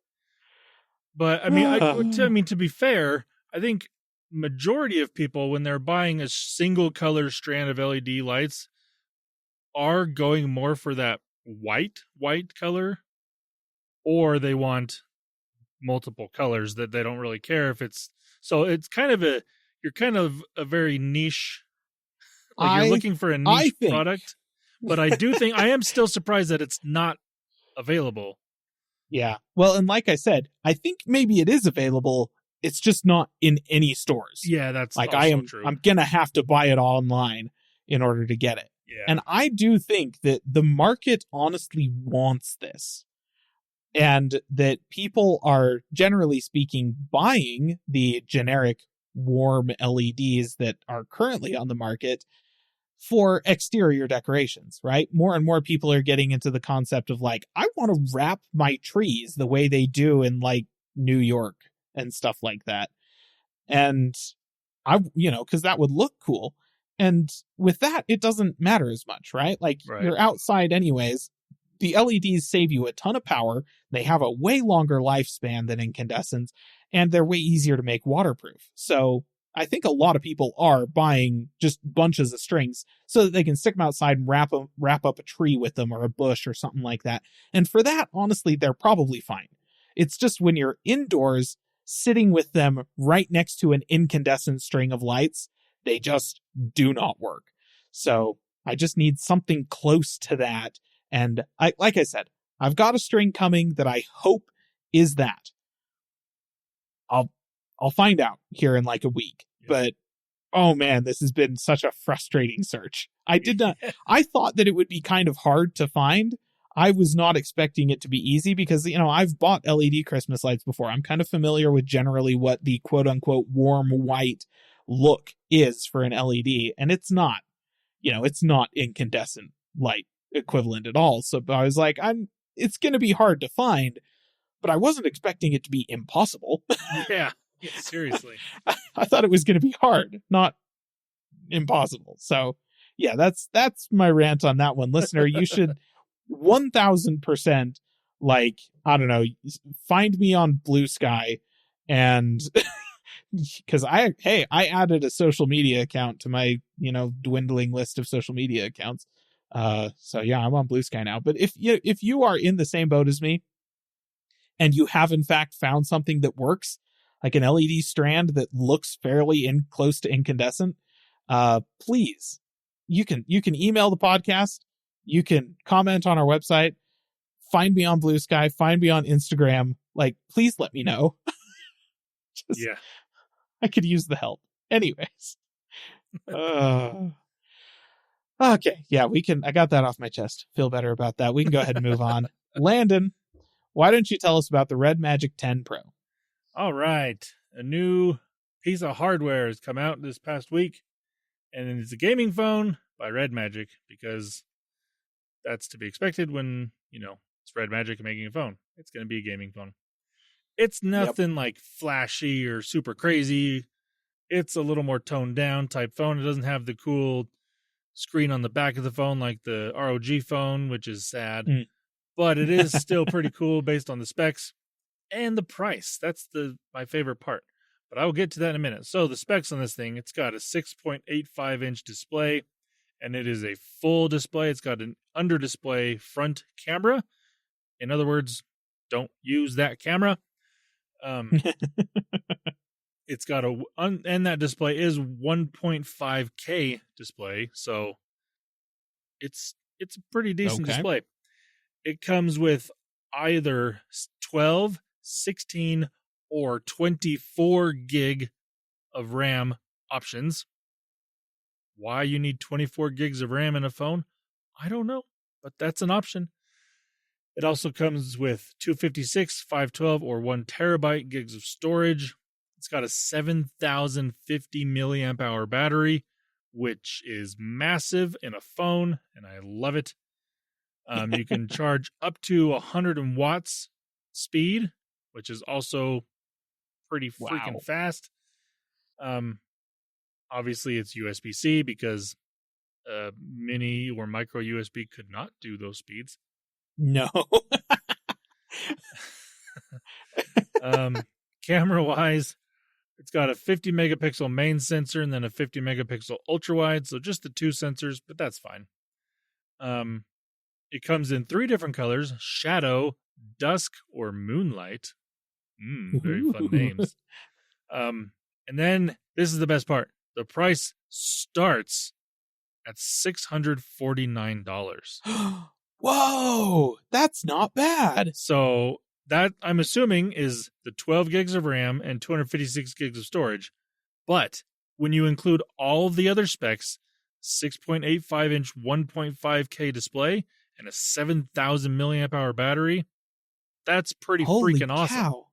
But I mean, to be fair, I think majority of people, when they're buying a single color strand of LED lights, are going more for that white color, or they want multiple colors that they don't really care if it's. So it's kind of you're kind of a very niche. Like you're looking for a niche product. But I do think I am still surprised that it's not available. Yeah. Well, and like I said, I think maybe it is available. It's just not in any stores. Yeah, that's like true. I'm going to have to buy it online in order to get it. Yeah. And I do think that the market honestly wants this. And that people are, generally speaking, buying the generic warm LEDs that are currently on the market for exterior decorations, right? More and more people are getting into the concept of like, I want to wrap my trees the way they do in like New York and stuff like that. And because that would look cool. And with that, it doesn't matter as much, right? Like you're outside anyways. The LEDs save you a ton of power. They have a way longer lifespan than incandescents, and they're way easier to make waterproof. So I think a lot of people are buying just bunches of strings so that they can stick them outside and wrap up a tree with them or a bush or something like that. And for that, honestly, they're probably fine. It's just when you're indoors sitting with them right next to an incandescent string of lights, they just do not work. So I just need something close to that. And like I said, I've got a string coming that I hope is that. I'll find out here in like a week. Yeah. But oh man, this has been such a frustrating search. I thought that it would be kind of hard to find. I was not expecting it to be easy because, I've bought LED Christmas lights before. I'm kind of familiar with generally what the quote unquote warm white look is for an LED. And it's not, it's not incandescent light equivalent at all. So I was like, it's going to be hard to find, but I wasn't expecting it to be impossible. Yeah. Seriously. I thought it was going to be hard, not impossible. So yeah, that's my rant on that one. Listener, you should 1000% find me on Blue Sky, and because I added a social media account to my, dwindling list of social media accounts. So yeah, I'm on Blue Sky now. But if you are in the same boat as me and you have in fact found something that works, like an LED strand that looks fairly close to incandescent, please, you can email the podcast, you can comment on our website, find me on Blue Sky, find me on Instagram. Like, please let me know. Yeah, I could use the help. Anyways, okay, yeah, I got that off my chest. Feel better about that. We can go ahead and move on. Landon, why don't you tell us about the RedMagic 10 Pro? All right. A new piece of hardware has come out this past week, and it's a gaming phone, by RedMagic because that's to be expected when, it's RedMagic making a phone. It's going to be a gaming phone. It's nothing like flashy or super crazy. It's a little more toned down type phone. It doesn't have the cool screen on the back of the phone like the ROG phone, which is sad. But it is still pretty cool based on the specs and the price. That's my favorite part. But I will get to that in a minute. So the specs on this thing, it's got a 6.85-inch display, and it is a full display. It's got an under-display front camera. In other words, don't use that camera. It's got and that display is 1.5K display, so it's a pretty decent display. It comes with either 12, 16, or 24 gig of RAM options. Why you need 24 gigs of RAM in a phone, I don't know, but that's an option. It also comes with 256, 512, or 1 terabyte gigs of storage. It's got a 7,050 milliamp hour battery, which is massive in a phone, and I love it. You can charge up to 100 watts speed, which is also pretty freaking fast. Obviously, it's USB-C because mini or micro USB could not do those speeds. No. Camera-wise, it's got a 50 megapixel main sensor and then a 50 megapixel ultra wide, so just the two sensors, but that's fine. It comes in 3 different colors: shadow, dusk, or moonlight. Very fun names. And then this is the best part: the price starts at $649. Whoa, that's not bad. So that, I'm assuming, is the 12 gigs of RAM and 256 gigs of storage. But when you include all of the other specs, 6.85-inch 1.5K display and a 7,000 milliamp hour battery, that's pretty freaking awesome. Cow.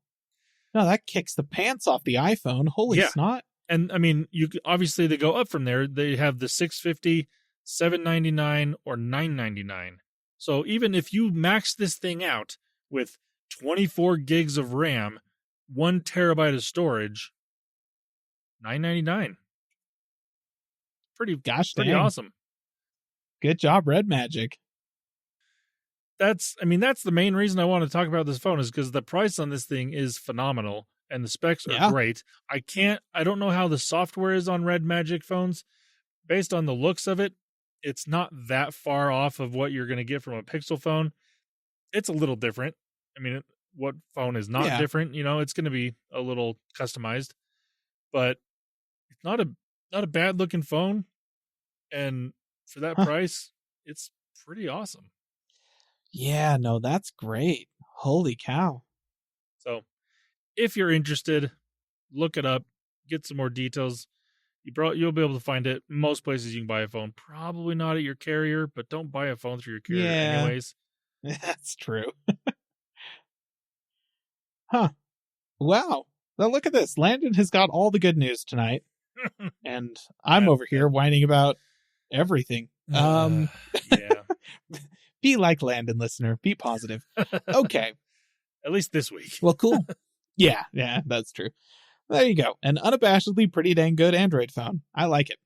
No, that kicks the pants off the iPhone. Holy snot. And I mean, obviously they go up from there. They have the 650, 799, or 999. So even if you max this thing out with 24 gigs of RAM, 1 terabyte of storage, $999. Pretty awesome. Good job, RedMagic. That's the main reason I want to talk about this phone, is because the price on this thing is phenomenal and the specs are great. I don't know how the software is on RedMagic phones. Based on the looks of it, it's not that far off of what you're going to get from a Pixel phone. It's a little different. I mean, what phone is not different? It's going to be a little customized, but it's not a bad looking phone. And for that price, it's pretty awesome. Yeah, no, that's great. Holy cow. So if you're interested, look it up, get some more details. You'll be able to find it most places you can buy a phone. Probably not at your carrier, but don't buy a phone through your carrier anyways. That's true. Huh. Wow. Well, look at this. Landon has got all the good news tonight. And I'm over here whining about everything. Yeah. Be like Landon, listener. Be positive. Okay. At least this week. Well, cool. Yeah, that's true. There you go. An unabashedly pretty dang good Android phone. I like it.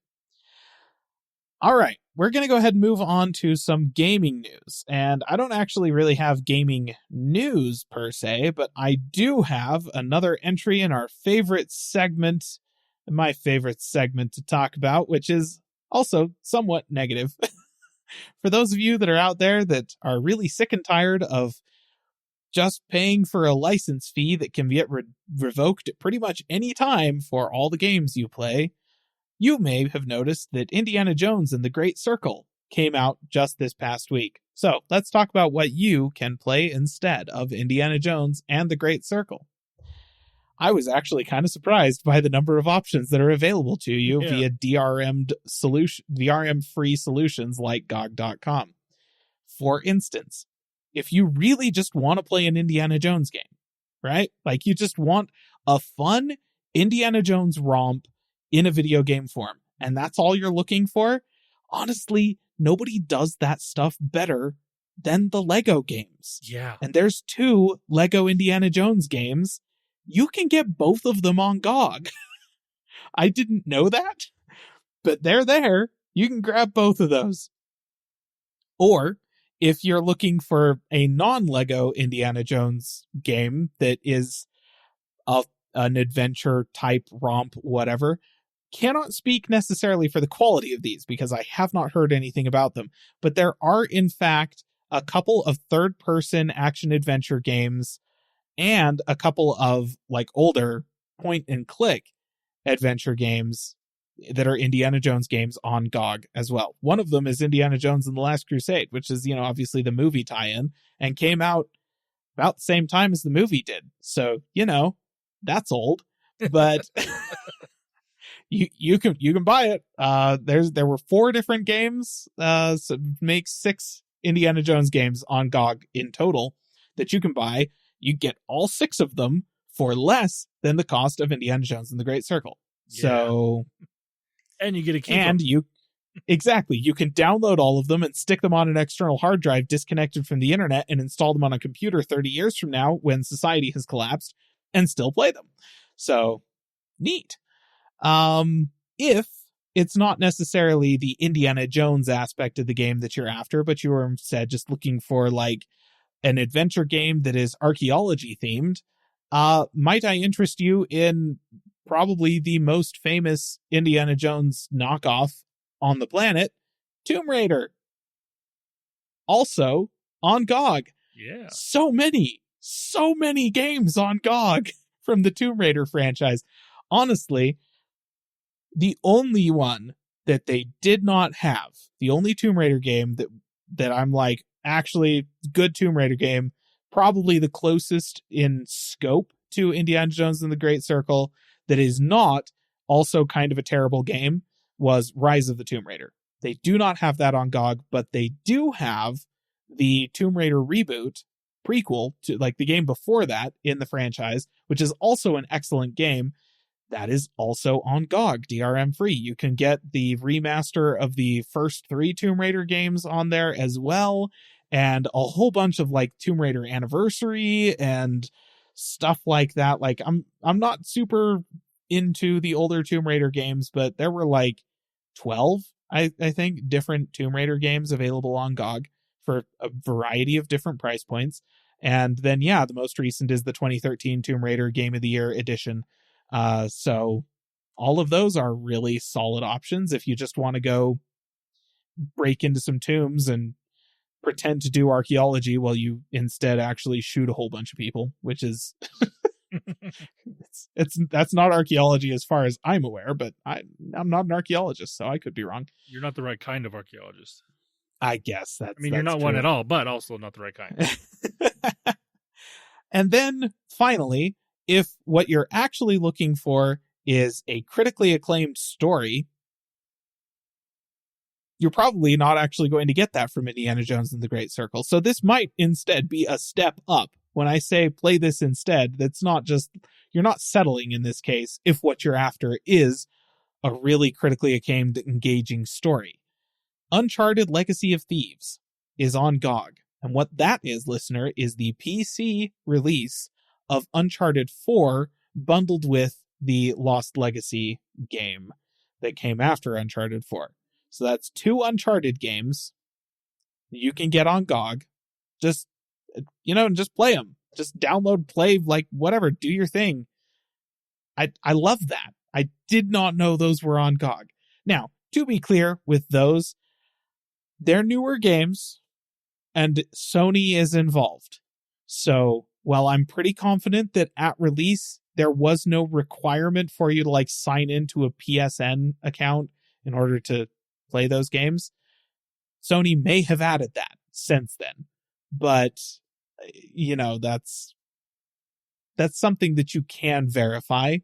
All right. We're going to go ahead and move on to some gaming news. And I don't actually really have gaming news per se, but I do have another entry in our favorite segment, my favorite segment to talk about, which is also somewhat negative. For those of you that are out there that are really sick and tired of just paying for a license fee that can get revoked at pretty much any time for all the games you play, you may have noticed that Indiana Jones and the Great Circle came out just this past week. So let's talk about what you can play instead of Indiana Jones and the Great Circle. I was actually kind of surprised by the number of options that are available to you via DRM-free solutions like GOG.com. For instance, if you really just want to play an Indiana Jones game, right? Like you just want a fun Indiana Jones romp in a video game form, and that's all you're looking for, honestly, nobody does that stuff better than the Lego games. Yeah. And there's 2 Lego Indiana Jones games. You can get both of them on GOG. I didn't know that, but they're there. You can grab both of those. Or if you're looking for a non-Lego Indiana Jones game that is an adventure type romp, whatever, cannot speak necessarily for the quality of these because I have not heard anything about them. But there are, in fact, a couple of third-person action-adventure games and a couple of like older point-and-click adventure games that are Indiana Jones games on GOG as well. One of them is Indiana Jones and the Last Crusade, which is, obviously the movie tie-in and came out about the same time as the movie did. So, that's old, but you can buy it. There were 4 different games, so it makes 6 Indiana Jones games on GOG in total that you can buy. You get all 6 of them for less than the cost of Indiana Jones and the Great Circle. Yeah. So, and you get a keeper. And you can download all of them and stick them on an external hard drive disconnected from the internet and install them on a computer 30 years from now when society has collapsed and still play them. So, neat. If it's not necessarily the Indiana Jones aspect of the game that you're after, but you are instead just looking for like an adventure game that is archaeology themed, might I interest you in probably the most famous Indiana Jones knockoff on the planet, Tomb Raider. Also on GOG. Yeah. So many games on GOG from the Tomb Raider franchise. Honestly, the only one that they did not have, the only Tomb Raider game that I'm like, actually, good Tomb Raider game, probably the closest in scope to Indiana Jones and the Great Circle, that is not also kind of a terrible game, was Rise of the Tomb Raider. They do not have that on GOG, but they do have the Tomb Raider reboot prequel to like the game before that in the franchise, which is also an excellent game. That is also on GOG, DRM free. You can get the remaster of the first 3 Tomb Raider games on there as well, and a whole bunch of like Tomb Raider Anniversary and stuff like that. Like I'm not super into the older Tomb Raider games, but there were like 12, I think, different Tomb Raider games available on GOG for a variety of different price points. And then, the most recent is the 2013 Tomb Raider Game of the Year edition. So all of those are really solid options if you just want to go break into some tombs and pretend to do archaeology while you instead actually shoot a whole bunch of people, which is that's not archaeology as far as I'm aware, but I'm not an archaeologist, so I could be wrong. You're not the right kind of archaeologist. I guess that's. I mean, you're not true. one at all, but also not the right kind. And then finally, if what you're actually looking for is a critically acclaimed story, you're probably not actually going to get that from Indiana Jones and the Great Circle. So this might instead be a step up. When I say play this instead, that's not just, you're not settling in this case if what you're after is a really critically acclaimed, engaging story. Uncharted Legacy of Thieves is on GOG. And what that is, listener, is the PC release of Uncharted 4 bundled with the Lost Legacy game that came after Uncharted 4. So that's 2 Uncharted games you can get on GOG. Just, just play them. Just download, play, like, whatever, do your thing. I love that. I did not know those were on GOG. Now, to be clear with those, they're newer games, and Sony is involved. So, while I'm pretty confident that at release, there was no requirement for you to, like, sign into a PSN account in order to play those games, Sony may have added that since then. But, that's something that you can verify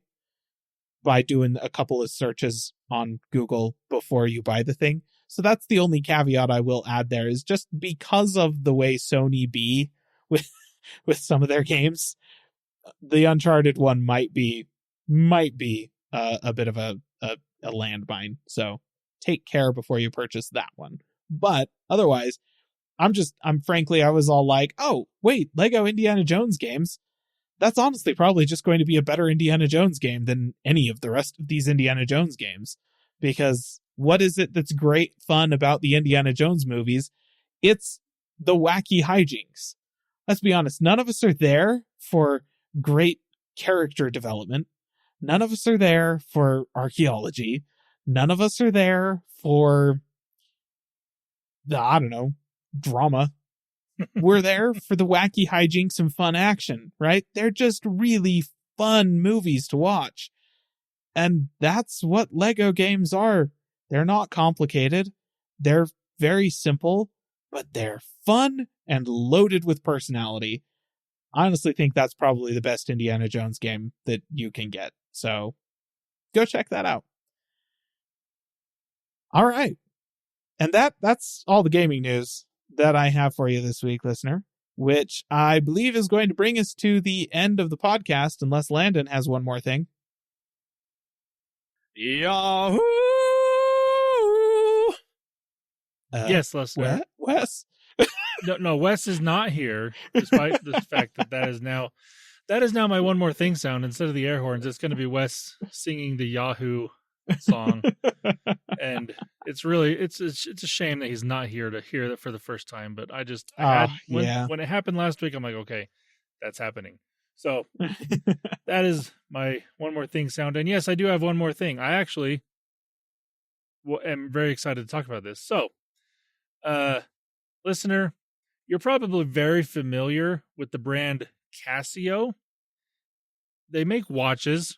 by doing a couple of searches on Google before you buy the thing. So that's the only caveat I will add there, is just because of the way Sony be with some of their games, the Uncharted one might be a bit of a landmine. So take care before you purchase that one. But otherwise, I was all like, oh, wait, Lego Indiana Jones games. That's honestly probably just going to be a better Indiana Jones game than any of the rest of these Indiana Jones games. Because what is it that's great fun about the Indiana Jones movies? It's the wacky hijinks. Let's be honest, none of us are there for great character development. None of us are there for archaeology. None of us are there for drama. We're there for the wacky hijinks and fun action, right? They're just really fun movies to watch. And that's what Lego games are. They're not complicated. They're very simple, but they're fun and loaded with personality. I honestly think that's probably the best Indiana Jones game that you can get. So go check that out. All right. And that's all the gaming news that I have for you this week, listener, which I believe is going to bring us to the end of the podcast, unless Landon has one more thing. Yahoo! Yes, listener. Wes? No, Wes is not here, despite the fact that is now my one more thing sound. Instead of the air horns, it's going to be Wes singing the Yahoo song. And it's a shame that he's not here to hear that for the first time. But when it happened last week, I'm like, okay, that's happening. So that is my one more thing sound. And yes, I do have one more thing. I actually am very excited to talk about this. So, listener, you're probably very familiar with the brand Casio. They make watches.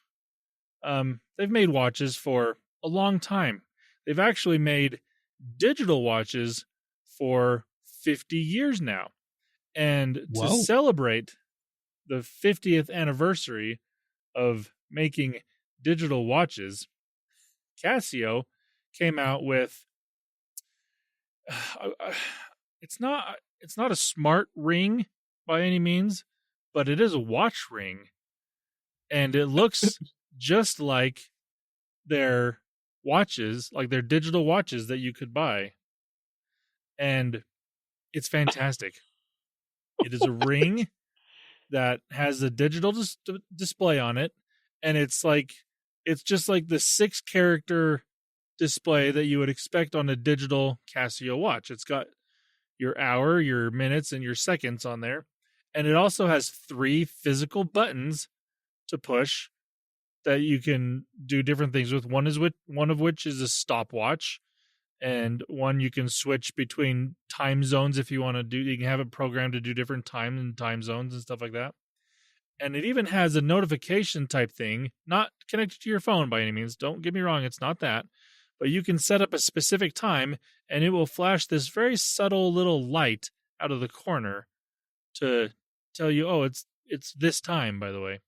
They've made watches for a long time. They've actually made digital watches for 50 years now. And to celebrate the 50th anniversary of making digital watches, Casio came out with it's not a smart ring by any means, but it is a watch ring, and it looks just like their watches, like their digital watches that you could buy. And it's fantastic. It is a ring that has a digital display on it, and it's just like the 6-character display that you would expect on a digital Casio watch. It's got your hour, your minutes, and your seconds on there. And it also has 3 physical buttons to push that you can do different things with. One of which is a stopwatch, and one you can switch between time zones if you want to do. You can have it programmed to do different time and time zones and stuff like that. And it even has a notification type thing, not connected to your phone by any means. Don't get me wrong, it's not that. But you can set up a specific time, and it will flash this very subtle little light out of the corner to tell you, oh, it's this time, by the way.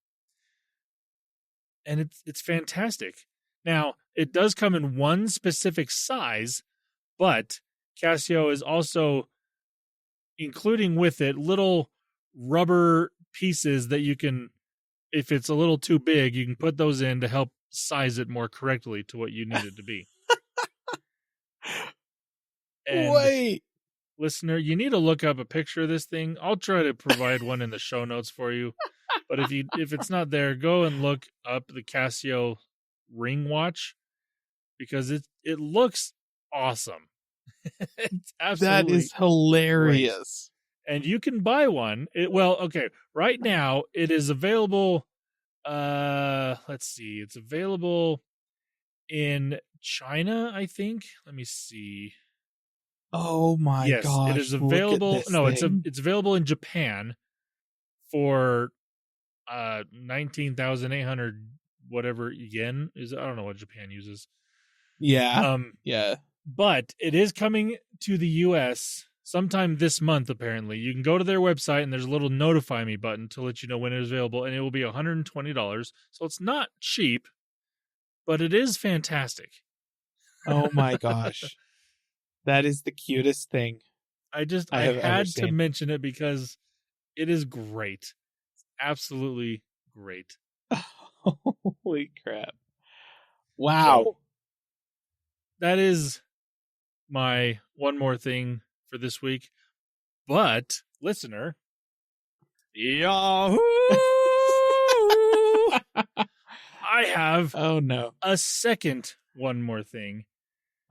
And it's fantastic. Now, it does come in one specific size, but Casio is also including with it little rubber pieces that you can, if it's a little too big, you can put those in to help size it more correctly to what you need it to be. And wait, listener, you need to look up a picture of this thing. I'll try to provide one in the show notes for you. But if it's not there, go and look up the Casio ring watch, because it looks awesome. It's absolutely, that is hilarious. great. And you can buy one. Right now it is available. Let's see. It's available in China, I think. Let me see. Oh my yes, gosh. it is available. No, thing. it's available in Japan for 19,800 whatever yen is. I don't know what Japan uses. Yeah. Yeah. But it is coming to the US sometime this month, apparently. You can go to their website, and there's a little notify me button to let you know when it is available, and it will be $120. So it's not cheap, but it is fantastic. Oh my gosh. That is the cutest thing. I had to mention it because it is great. It's absolutely great. Holy crap. Wow. So, that is my one more thing for this week. But, listener, Yahoo! I have Oh no. a second one more thing.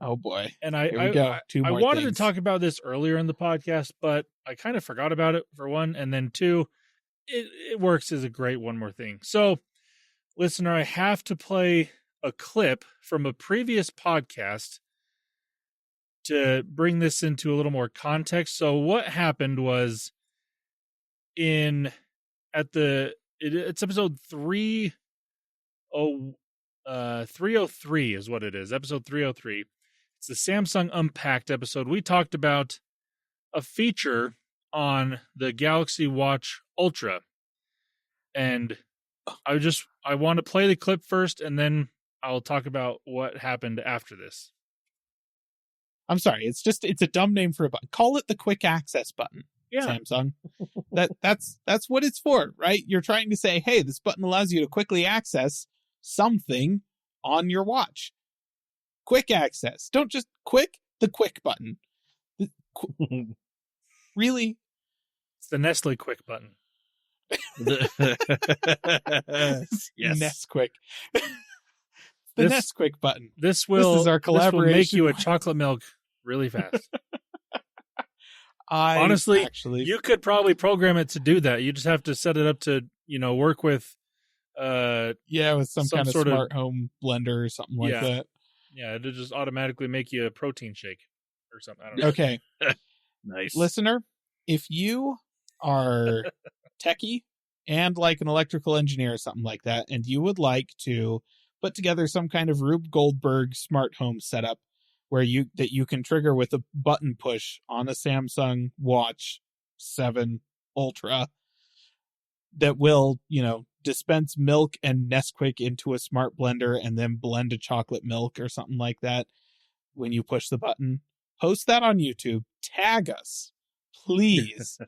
Oh boy. And Here we go. Two I more wanted things. to talk about this earlier in the podcast, but I kind of forgot about it for one. And then two, it works as a great one more thing. So, listener, I have to play a clip from a previous podcast to bring this into a little more context. So what happened was it's episode 303 is what it is. Episode 303. It's the Samsung Unpacked episode. We talked about a feature on the Galaxy Watch Ultra. And I want to play the clip first, and then I'll talk about what happened after this. I'm sorry. It's a dumb name for a button. Call it the quick access button. Yeah. Samsung. That's what it's for, right? You're trying to say, hey, this button allows you to quickly access something on your watch. Quick access. Don't just the quick button. Really? It's the Nestle Quick button. Yes. Nesquik. The Nesquik button. This is our collaboration. This will make you a chocolate milk really fast. Honestly, you could probably program it to do that. You just have to set it up to, work with with some kind of sort smart home blender or something like that. Yeah, it'll just automatically make you a protein shake or something. I don't know. Okay. Nice. Listener, if you are techie and like an electrical engineer or something like that, and you would like to put together some kind of Rube Goldberg smart home setup where you can trigger with a button push on a Samsung Watch 7 Ultra that will, dispense milk and Nesquik into a smart blender and then blend a chocolate milk or something like that when you push the button. Post that on YouTube. Tag us, please.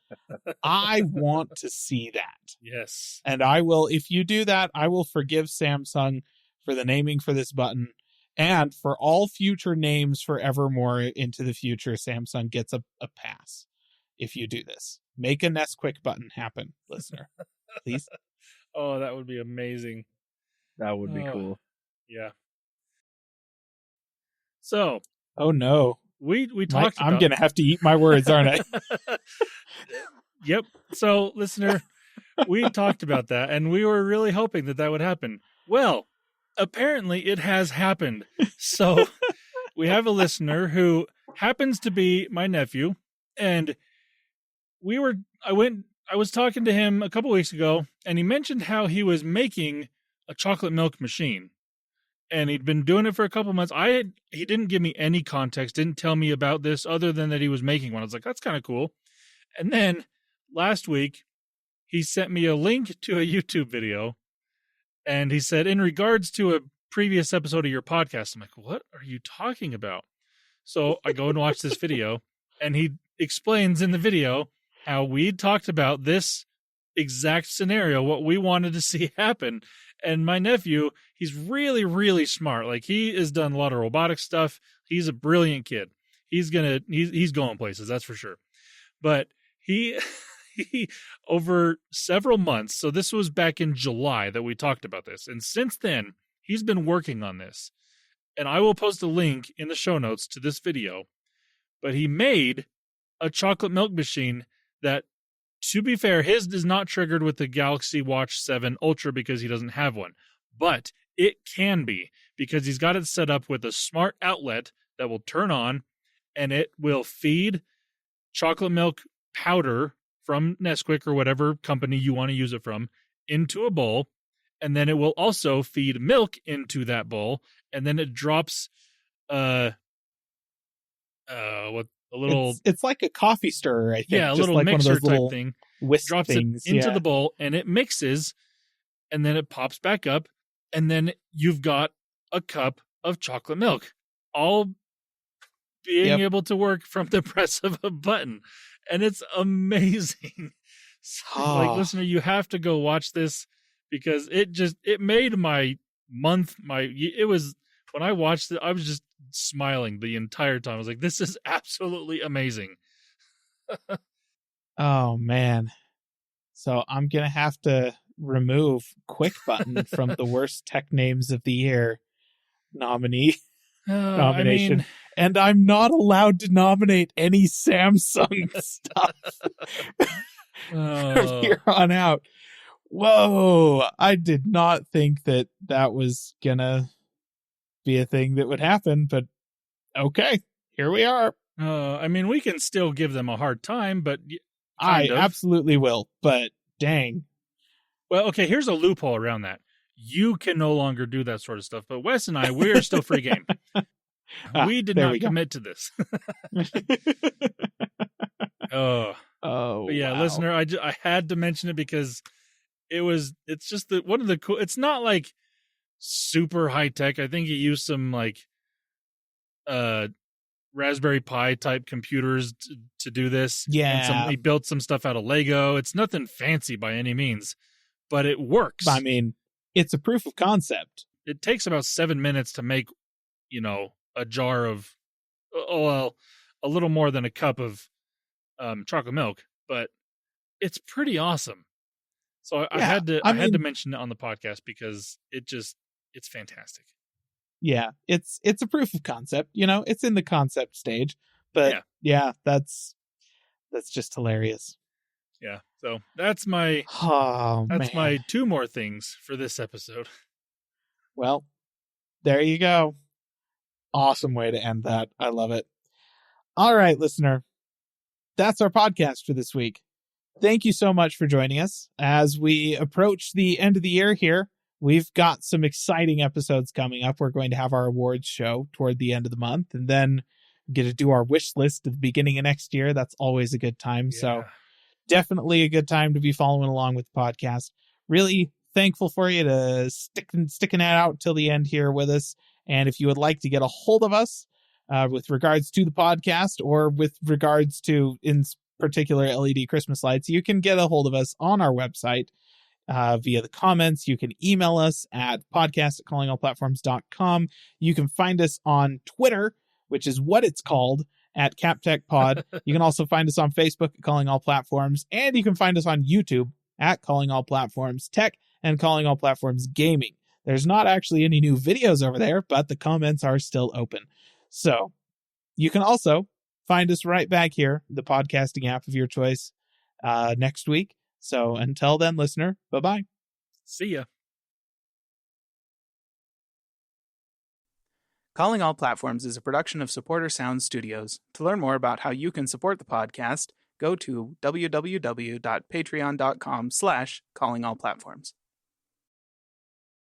I want to see that. Yes. And I will, if you do that, I will forgive Samsung for the naming for this button. And for all future names forevermore into the future, Samsung gets a pass if you do this. Make a Nesquik button happen, listener. Please. Oh, that would be amazing. That would be cool. Yeah. So. Oh, no. We talked about... I'm going to have to eat my words, aren't I? Yep. So, listener, we talked about that, and we were really hoping that would happen. Well, apparently it has happened. So we have a listener who happens to be my nephew, and I was talking to him a couple weeks ago, and he mentioned how he was making a chocolate milk machine, and he'd been doing it for a couple months. He didn't give me any context, didn't tell me about this other than that he was making one. I was like, that's kind of cool. And then last week, he sent me a link to a YouTube video. And he said, in regards to a previous episode of your podcast, I'm like, what are you talking about? So I go and watch this video, and he explains in the video how we talked about this exact scenario, what we wanted to see happen. And my nephew, he's really, really smart. Like, he has done a lot of robotic stuff. He's a brilliant kid. He's going places, that's for sure. But he over several months, so this was back in July that we talked about this, and since then he's been working on this, and I will post a link in the show notes to this video. But he made a chocolate milk machine that, to be fair, his is not triggered with the Galaxy Watch 7 Ultra because he doesn't have one, but it can be, because he's got it set up with a smart outlet that will turn on, and it will feed chocolate milk powder from Nesquik or whatever company you want to use it from into a bowl, and then it will also feed milk into that bowl, and then it drops it's like a coffee stirrer, I think. Yeah, a just little like mixer one of those type thing. Whisk drops things, it into the bowl, and it mixes, and then it pops back up, and then you've got a cup of chocolate milk, all being able to work from the press of a button. And it's amazing. So, like, listener, you have to go watch this, because it made my month. It was, when I watched it, I was just smiling the entire time. I was like, this is absolutely amazing. Oh man. So I'm gonna have to remove Quick Button from the worst tech names of the year nomination. I mean, And I'm not allowed to nominate any Samsung stuff from here on out. Whoa, I did not think that was gonna be a thing that would happen, but okay, here we are. I mean, we can still give them a hard time, but I absolutely will, but dang. Well, okay, here's a loophole around that. You can no longer do that sort of stuff, but Wes and I, we're still free game. We did not commit to this. Oh, but yeah, wow. Listener, I had to mention it because it's just one of the cool. It's not like super high tech. I think he used some like Raspberry Pi type computers to do this. Yeah, and he built some stuff out of Lego. It's nothing fancy by any means, but it works. I mean, it's a proof of concept. It takes about 7 minutes to make, a jar of, a little more than a cup of chocolate milk, but it's pretty awesome. So I had to mention it on the podcast because it's fantastic. Yeah, it's a proof of concept. It's in the concept stage, but yeah, that's just hilarious. Yeah, so that's my my 2 more things for this episode. Well, there you go. Awesome way to end that. I love it. All right, listener. That's our podcast for this week. Thank you so much for joining us. As we approach the end of the year here, we've got some exciting episodes coming up. We're going to have our awards show toward the end of the month, and then get to do our wish list at the beginning of next year. That's always a good time. Yeah. So definitely a good time to be following along with the podcast. Really thankful for you to sticking it out till the end here with us. And if you would like to get a hold of us with regards to the podcast or with regards to, in particular, LED Christmas lights, you can get a hold of us on our website via the comments. You can email us at podcast@callingallplatforms.com. You can find us on Twitter, which is what it's called, at CapTechPod. You can also find us on Facebook at Calling All Platforms, and you can find us on YouTube at Calling All Platforms Tech and Calling All Platforms Gaming. There's not actually any new videos over there, but the comments are still open. So you can also find us right back here, the podcasting app of your choice, next week. So until then, listener, bye-bye. See ya. Calling All Platforms is a production of Supporter Sound Studios. To learn more about how you can support the podcast, go to www.patreon.com/callingallplatforms.